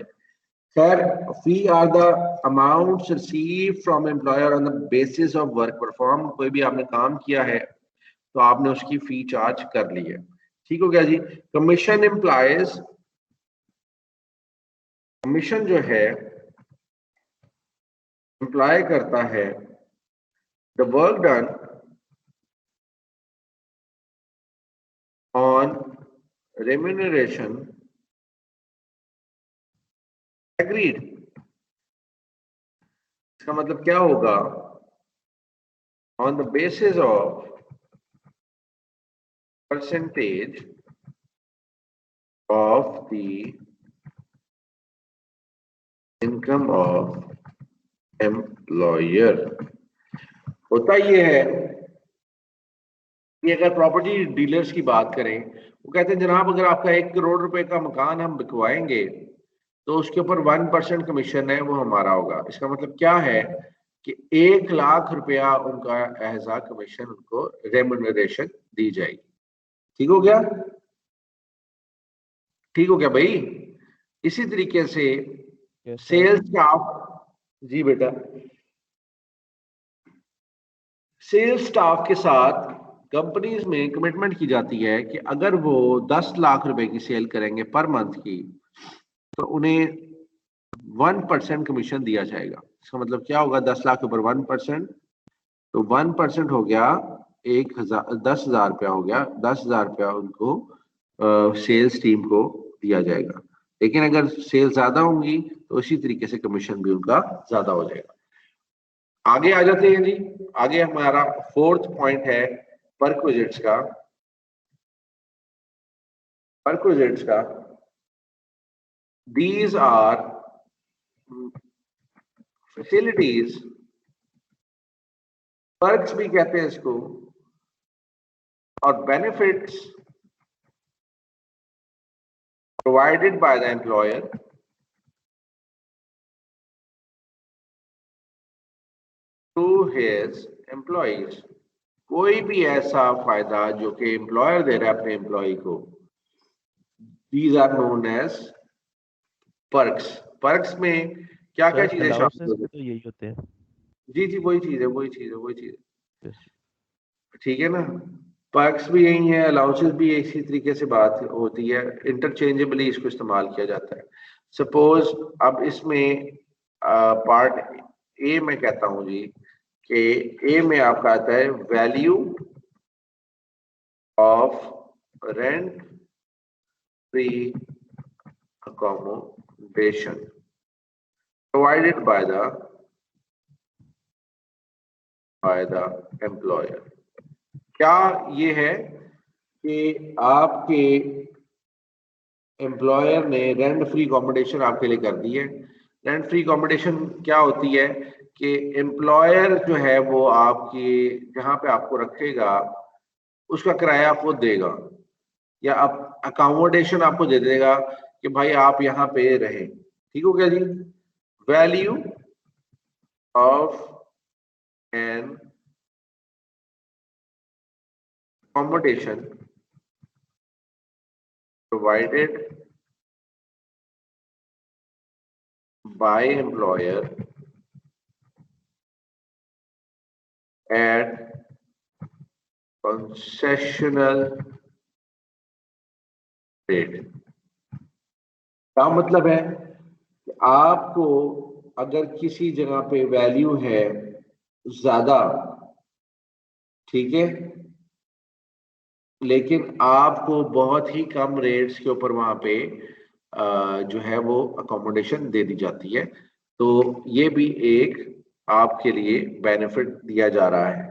खैर, fee are the amounts received from employer on the basis of work perform. कोई भी आपने काम किया है तो आपने उसकी फी चार्ज कर ली है। ठीक हो गया जी। कमीशन एम्प्लॉयज, कमीशन जो है एम्प्लॉय करता है the work done on remuneration agreed. इसका मतलब क्या होगा? On the basis of percentage of the income of employer। होता ये है कि अगर प्रॉपर्टी डीलर्स की बात करें, वो कहते हैं जनाब अगर आपका 1 करोड़ रुपए का मकान हम बिकवाएंगे तो उसके ऊपर 1% कमीशन है वो हमारा होगा। इसका मतलब क्या है कि 1 लाख रुपया उनका एज अ कमीशन उनको रेम्यूनरेशन दी जाएगी। ठीक हो गया? ठीक हो गया भाई? इसी तरीके से सेल्स स्टाफ, जी बेटा, सेल्स स्टाफ के साथ कंपनीज में कमिटमेंट की जाती है कि अगर वो 10 लाख रुपए की सेल करेंगे पर मंथ की तो उन्हें 1% कमीशन दिया जाएगा। इसका मतलब क्या होगा? 10 लाख के ऊपर 1%, तो 1% हो गया 10,000 रुपया हो गया। 10,000 रुपया उनको सेल्स टीम को दिया जाएगा। लेकिन अगर सेल ज्यादा होंगी तो इसी तरीके से कमीशन भी उनका ज्यादा हो जाएगा। आगे आ जाते हैं जी। आगे हमारा 4th पॉइंट है परक्विजिट्स का। परक्विजिट्स का, these are फैसिलिटीज, पर्क्स भी कहते हैं इसको, और benefits provided by the employer to his employees. कोई भी ऐसा फायदा जो कि एम्प्लॉयर दे रहा है अपने एम्प्लॉय को, these are known as perks. Perks में क्या क्या चीजें शामिल होती तो यही होते हैं। जी वही चीज है। ठीक है ना, पर्क्स भी यही है, अलाउंसेस भी इसी तरीके से बात होती है, इंटरचेंजेबली इसको इस्तेमाल किया जाता है। सपोज अब इसमें पार्ट ए में कहता हूं जी कि ए में आपका आता है value of rent free accommodation provided by the employer। क्या ये है कि आपके एम्प्लॉयर ने रेंट फ्री अकोमोडेशन आपके लिए कर दी है। रेंट फ्री अकोमोडेशन क्या होती है कि एम्प्लॉयर जो है वो आपकी जहां पे आपको रखेगा उसका किराया खुद देगा, या आप अकोमोडेशन आपको दे देगा कि भाई आप यहाँ पे रहें। ठीक हो गया जी। Value of an accommodation provided by employer at concessional rate. क्या मतलब है कि आपको अगर किसी जगह पे वैल्यू है ज्यादा, ठीक है, लेकिन आपको बहुत ही कम रेट्स के ऊपर वहां पे जो है वो अकोमोडेशन दे दी जाती है, तो ये भी एक आपके लिए बेनिफिट दिया जा रहा है।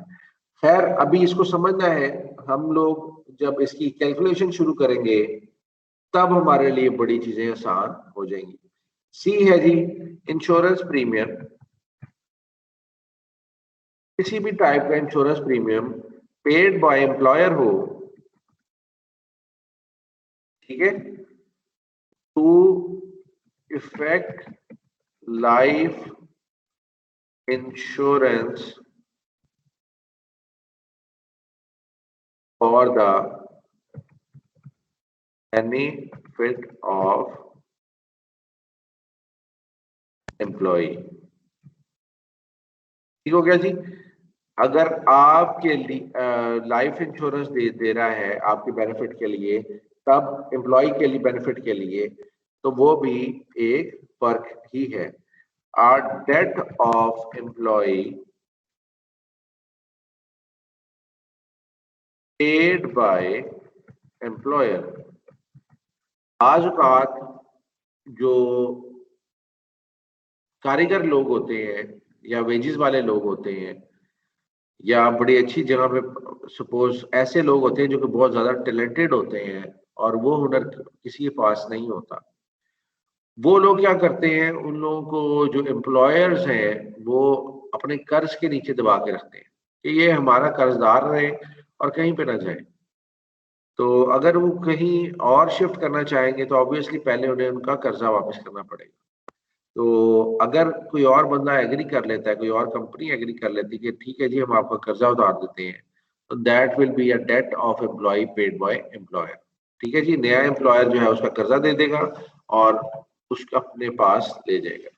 खैर अभी इसको समझना है, हम लोग जब इसकी कैलकुलेशन शुरू करेंगे तब हमारे लिए बड़ी चीजें आसान हो जाएंगी। सी है जी इंश्योरेंस प्रीमियम। किसी भी टाइप का insurance premium paid by employer हो, ठीक है, to effect life insurance for the benefit of employee. ठीक हो गया जी। अगर आपके लिए लाइफ इंश्योरेंस दे रहा है आपके बेनिफिट के लिए, तब एम्प्लॉय के लिए बेनिफिट के लिए, तो वो भी एक पर्क ही है। Or debt of employee paid by employer. आजकल जो कारीगर लोग होते हैं या वेजेस वाले लोग होते हैं या बड़ी अच्छी जगह पे सपोज ऐसे लोग होते हैं जो कि बहुत ज्यादा टैलेंटेड होते हैं और वो हुनर किसी के पास नहीं होता, वो लोग क्या करते हैं, उन लोगों को जो एम्प्लॉयर्स हैं वो अपने कर्ज के नीचे दबा के रखते हैं कि ये हमारा कर्जदार रहे और कहीं पे ना जाए। तो अगर वो कहीं और शिफ्ट करना चाहेंगे तो ऑब्वियसली पहले उन्हें उनका कर्जा वापस करना पड़ेगा। तो अगर कोई और बंदा एग्री कर लेता है, कोई और कंपनी एग्री कर लेती है कि ठीक है जी हम आपका कर्जा उतार देते हैं, तो that will be a debt of employee paid by employer. ठीक है जी, नया एम्प्लॉयर जो है उसका कर्जा दे देगा और उसका अपने पास ले जाएगा।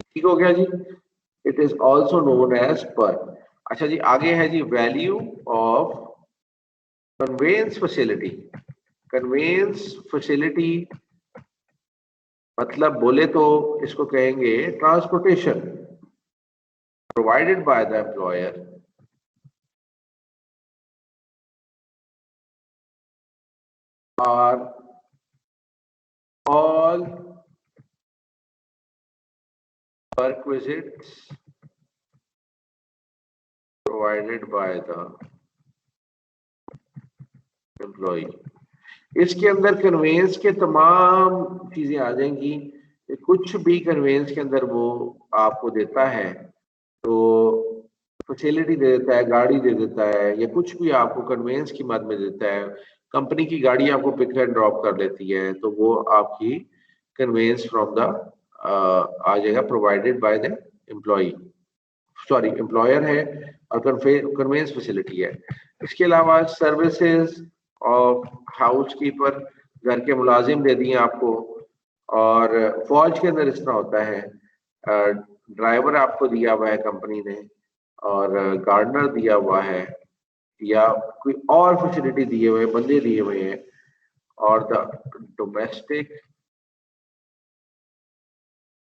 ठीक हो गया जी। It is also known as per. अच्छा जी, आगे है जी value of conveyance facility. Conveyance facility मतलब बोले तो इसको कहेंगे transportation provided by the employer are all perquisites provided by the employee। इसके अंदर कन्वेंस के तमाम चीजें आ जाएंगी। कुछ भी कन्वेंस के अंदर वो आपको देता है, तो फैसिलिटी दे देता है, गाड़ी दे देता है, या कुछ भी आपको कन्वेंस की मद में देता है, कंपनी की गाड़ी आपको पिक एंड ड्रॉप कर देती है, तो वो आपकी कन्वेंस फ्रॉम द आ जाएगा provided by the employee, sorry employer है, और कन्वेंस फैसिलिटी है। इसके अलावा सर्विसेज ऑफ हाउसकीपर, घर के मुलाजिम दे दिए आपको, और फौज के अंदर इस तरह होता है, ड्राइवर आपको दिया हुआ है कंपनी ने, और गार्डनर दिया हुआ है, या कोई और फैसिलिटी दिए हुए, बंदे दिए हुए हैं, और the domestic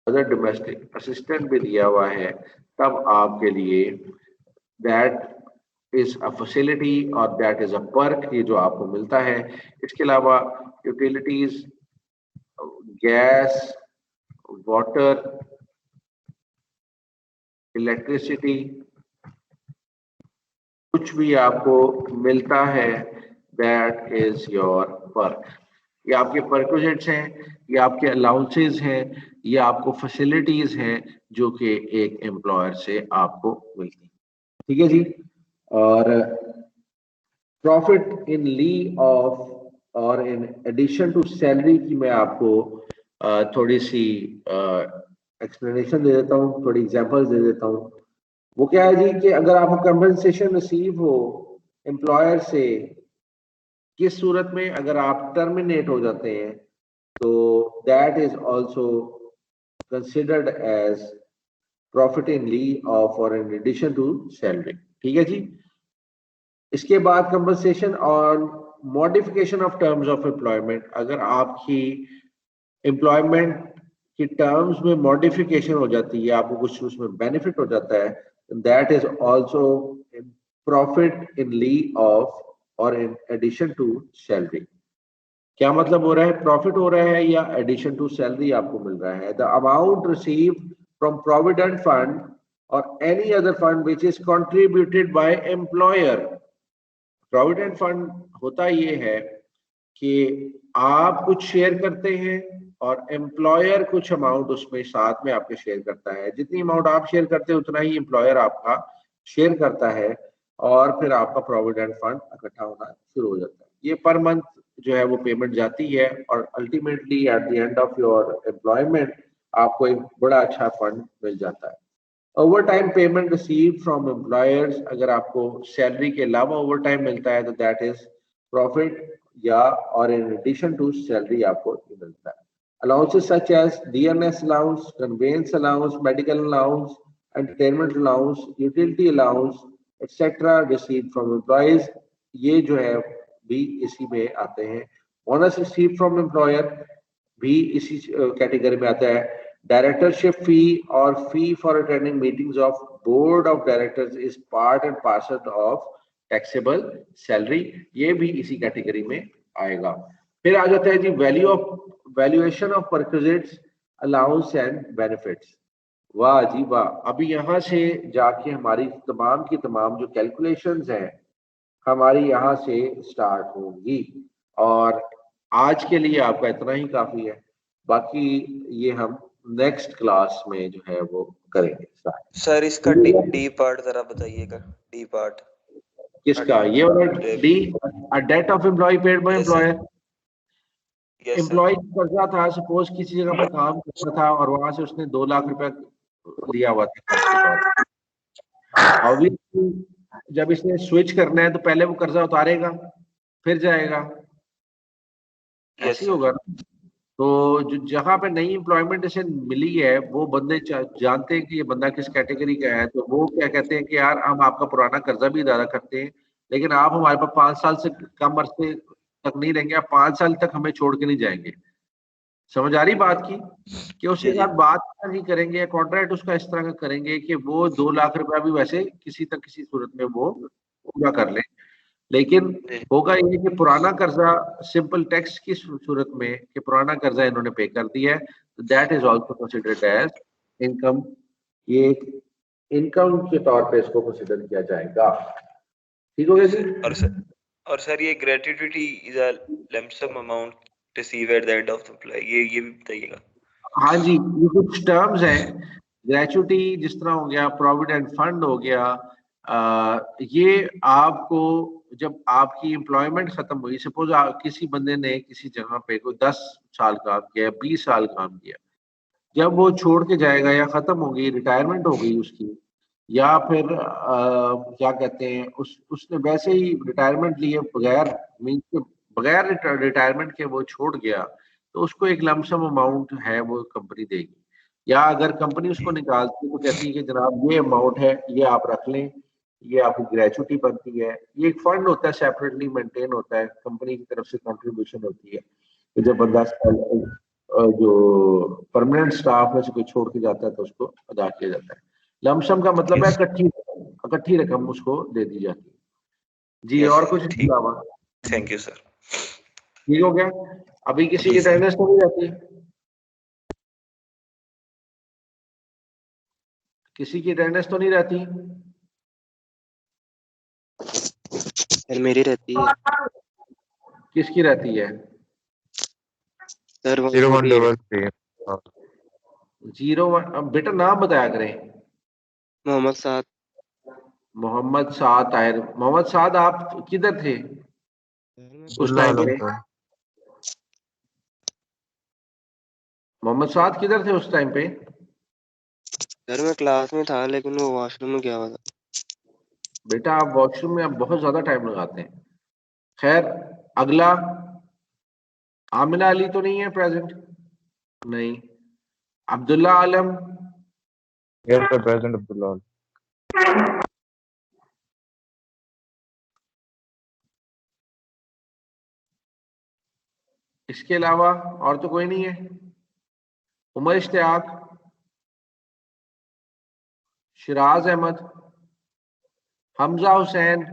other domestic assistant भी दिया हुआ है, तब आपके लिए दैट इज अ फैसिलिटी और दैट इज अ पर्क, ये जो आपको मिलता है। इसके अलावा यूटिलिटीज, गैस, वाटर, इलेक्ट्रिसिटी, कुछ भी आपको मिलता है, दैट इज योर पर्क। ये आपके परक्विजिट्स हैं, ये आपके अलाउंसेस हैं, ये आपको फैसिलिटीज हैं जो कि एक एम्प्लॉयर से आपको मिलती हैं। ठीक है जी। और profit in lieu of or in addition to salary की मैं आपको थोड़ी सी एक्सप्लेनेशन दे देता हूँ, थोड़ी एग्जांपल्स दे देता हूँ। वो क्या है जी कि अगर आपको कंपनसेशन रिसीव हो एम्प्लॉयर से, किस सूरत में, अगर आप टर्मिनेट हो जाते हैं, तो that is also considered as profit in lieu of or in addition to salary. ठीक है जी। इसके बाद compensation on modification of terms of employment, अगर आपकी एम्प्लॉयमेंट की टर्म्स में मॉडिफिकेशन हो जाती है, आपको कुछ उसमें बेनिफिट हो जाता है, that is also profit in lieu of or in addition to salary. क्या मतलब हो रहा है? प्रॉफिट हो रहा है या एडिशन टू सैलरी आपको मिल रहा है। The amount receive from provident fund और any other fund which is contributed by employer. Provident fund होता ये है कि आप कुछ शेयर करते हैं और एम्प्लॉयर कुछ अमाउंट उसमें साथ में आपके शेयर करता है। जितनी अमाउंट आप शेयर करते हैं उतना ही एम्प्लॉयर आपका शेयर करता है, और फिर आपका प्रोविडेंट फंड इकट्ठा होना शुरू हो जाता है। ये पर मंथ जो है वो पेमेंट जाती है, और ultimately at the end of your employment आपको एक बड़ा अच्छा फंड मिल जाता है। Over time payment receive from employers, अगर आपको सैलरी के अलावा ओवर टाइम मिलता है तो दैट इज प्रॉफिट, या और इन एडिशन टू सैलरी आपको मिलता है। Allowances such as DNS allowance, conveyance allowance, medical allowance, entertainment allowance, utility allowance etcetera receive from employees, ये जो है भी इसी में आते हैं। बोनस रिसीव फ्रॉम एम्प्लॉयर भी इसी कैटेगरी में आता है। डायरेक्टरशिप फी और fee for attending meetings of board of directors is part and parcel of taxable salary, ये भी इसी कैटेगरी में आएगा। फिर आ जाता है जी valuation of perquisites, allowance and benefits. वाह जी वाह। अभी यहाँ से जाके हमारी तमाम की तमाम जो कैलकुलेशंस हैं हमारी यहाँ से स्टार्ट होगी, और आज के लिए आपका इतना ही काफी है। बाकी ये हम नेक्स्ट क्लास में जो है वो करेंगे स्टार्ट। सर इसका डी पार्ट जरा बताइएगा। डी पार्ट किसका? ये वाला D, a debt of employee paid by employer. Employee कर्जा था, सपोज किसी जगह पे काम करता था और वहां से उसने 2 लाख रुपया लिया हुआ था। ऑब्वियसली जब इसने स्विच करना है तो पहले वो कर्जा उतारेगा फिर जाएगा, ऐसे होगा ना। तो जो जहाँ पे नई एम्प्लॉयमेंट इसे मिली है वो बंदे जानते हैं कि ये बंदा किस कैटेगरी का है, तो वो क्या कहते हैं कि यार हम आपका पुराना कर्जा भी अदा करते हैं, लेकिन आप हमारे पास 5 साल से कम अरसे तक नहीं रहेंगे, आप 5 साल तक हमें छोड़ के नहीं जाएंगे। समझ आ रही बात की कि उसके साथ बात नहीं करेंगे, कॉन्ट्रैक्ट उसका इस तरह का करेंगे कि वो 2 लाख रुपया भी वैसे किसी तक किसी सूरत में वो पूरा कर ले, लेकिन होगा ये कि पुराना कर्जा सिंपल टैक्स की सूरत में कि पुराना कर्जा इन्होंने पे कर दिया है, तो that is also considered as income. ये इनकम के तौर पे इसको कंसीडर किया जाएगा। ठीक हो गया जी। और सर ये gratuity is a lump sum amount receive at the end of the employ, ये भी बताइएगा। हाँ जी, ये कुछ टर्म्स हैं, ग्रेचुटी जिस तरह हो गया, प्रोविडेंट फंड हो गया, ये आपको जब आपकी एम्प्लॉयमेंट खत्म हुई, सपोज किसी बंदे ने किसी जगह पे कोई 10 साल काम किया, 20 साल काम किया, जब वो छोड़ के जाएगा या खत्म हो गई, रिटायरमेंट हो गई उसकी, या फिर क्या कहते हैं, उसने वैसे ही रिटायरमेंट लिए बगैर मीन्स के बगैर रिटायरमेंट के वो छोड़ गया, तो उसको एक लमसम अमाउंट है वो कंपनी देगी। या अगर कंपनी उसको निकालती है तो कहती है कि जनाब ये अमाउंट है, ये आप रख लें, ये आपकी ग्रेचुटी बनती है। ये एक फंड होता है, सेपरेटली मेंटेन होता है, कंपनी की तरफ से कंट्रीब्यूशन होती है कि जब बंदा जो परमानेंट स्टाफ में से कोई छोड़ के जाता है तो उसको अदा किया जाता है। लमसम का मतलब है इकट्ठी रकम उसको दे दी जाती है जी। और कुछ इसके अलावा? Thank you sir. ठीक हो गया। अभी किसी की अटेंडेंस तो नहीं रहती? किसी की अटेंडेंस तो नहीं रहती? सर मेरी रहती है। किसकी रहती है? सर 0133। 01 बेटा नाम बताया करें। मोहम्मद साद। मोहम्मद साद ताहिर। मोहम्मद साद आप किधर थे उस टाइम पे? मोहम्मद साद किधर थे उस टाइम पे? सर मैं क्लास में था लेकिन वो वॉशरूम में गया हुआ था। बेटा आप वॉशरूम में आप बहुत ज्यादा टाइम लगाते हैं। खैर अगला, आमिना अली तो नहीं है प्रेजेंट? नहीं। Abdullah Alam? Yes sir, present Abdullah. इसके अलावा और तो कोई नहीं है? उमर इश्तियाक? शिराज अहमद? हमजा हुसैन?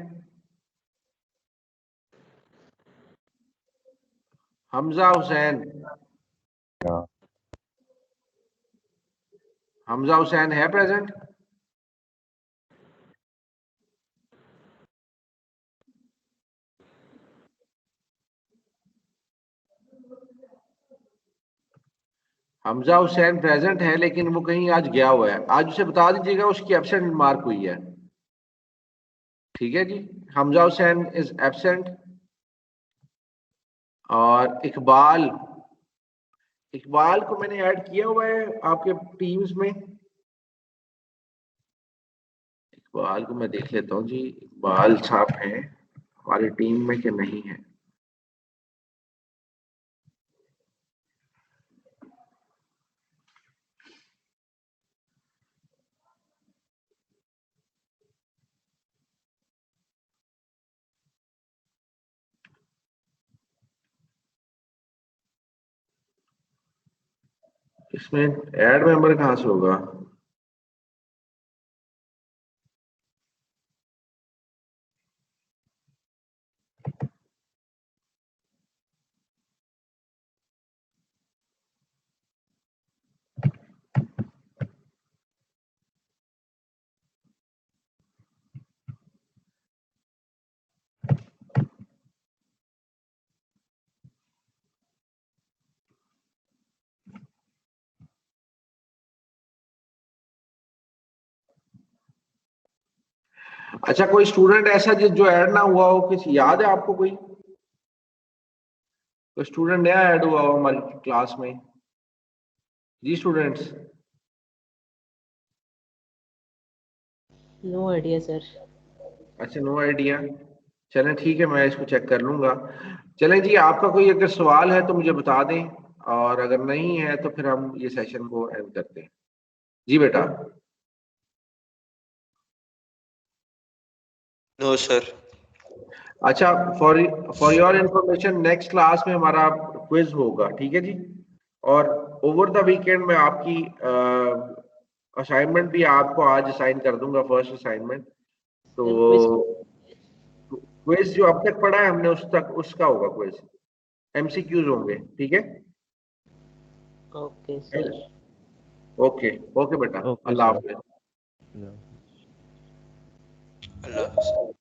हमजा हुसैन? हमजा हुसैन है प्रेजेंट? हमजा हुसैन प्रेजेंट है लेकिन वो कहीं आज गया हुआ है। आज उसे बता दीजिएगा उसकी एब्सेंट मार्क हुई है। ठीक है जी। Hamza Hussain is absent. और इकबाल, इकबाल को मैंने ऐड किया हुआ है आपके टीम्स में। इकबाल को मैं देख लेता हूँ जी, इकबाल साहब हैं हमारी टीम में कि नहीं है। इसमें ऐड मेंबर कहाँ से होगा? अच्छा कोई स्टूडेंट ऐसा जो ऐड ना हुआ हो, किसी याद है आपको? कोई स्टूडेंट नया ऐड हुआ हो हमारी क्लास में? जी स्टूडेंट्स। No idea sir. अच्छा नो आइडिया। चलें ठीक है, मैं इसको चेक कर लूंगा। चलें जी, आपका कोई अगर सवाल है तो मुझे बता दें, और अगर नहीं है तो फिर हम ये सेशन को एंड करते हैं। जी बेटा। No sir. अच्छा, for your information next class में हमारा क्विज होगा, ठीक है जी। और ओवर द वीकेंड में आपकी असाइनमेंट भी आपको आज असाइन कर दूंगा, फर्स्ट असाइनमेंट। तो क्विज जो अब तक पढ़ा है हमने उसका होगा क्विज, एमसीक्यूज होंगे, ठीक है। Okay sir. ओके ओके बेटा, ओके अल्लाह सर। हाफिज। अल्लाह हाफिज।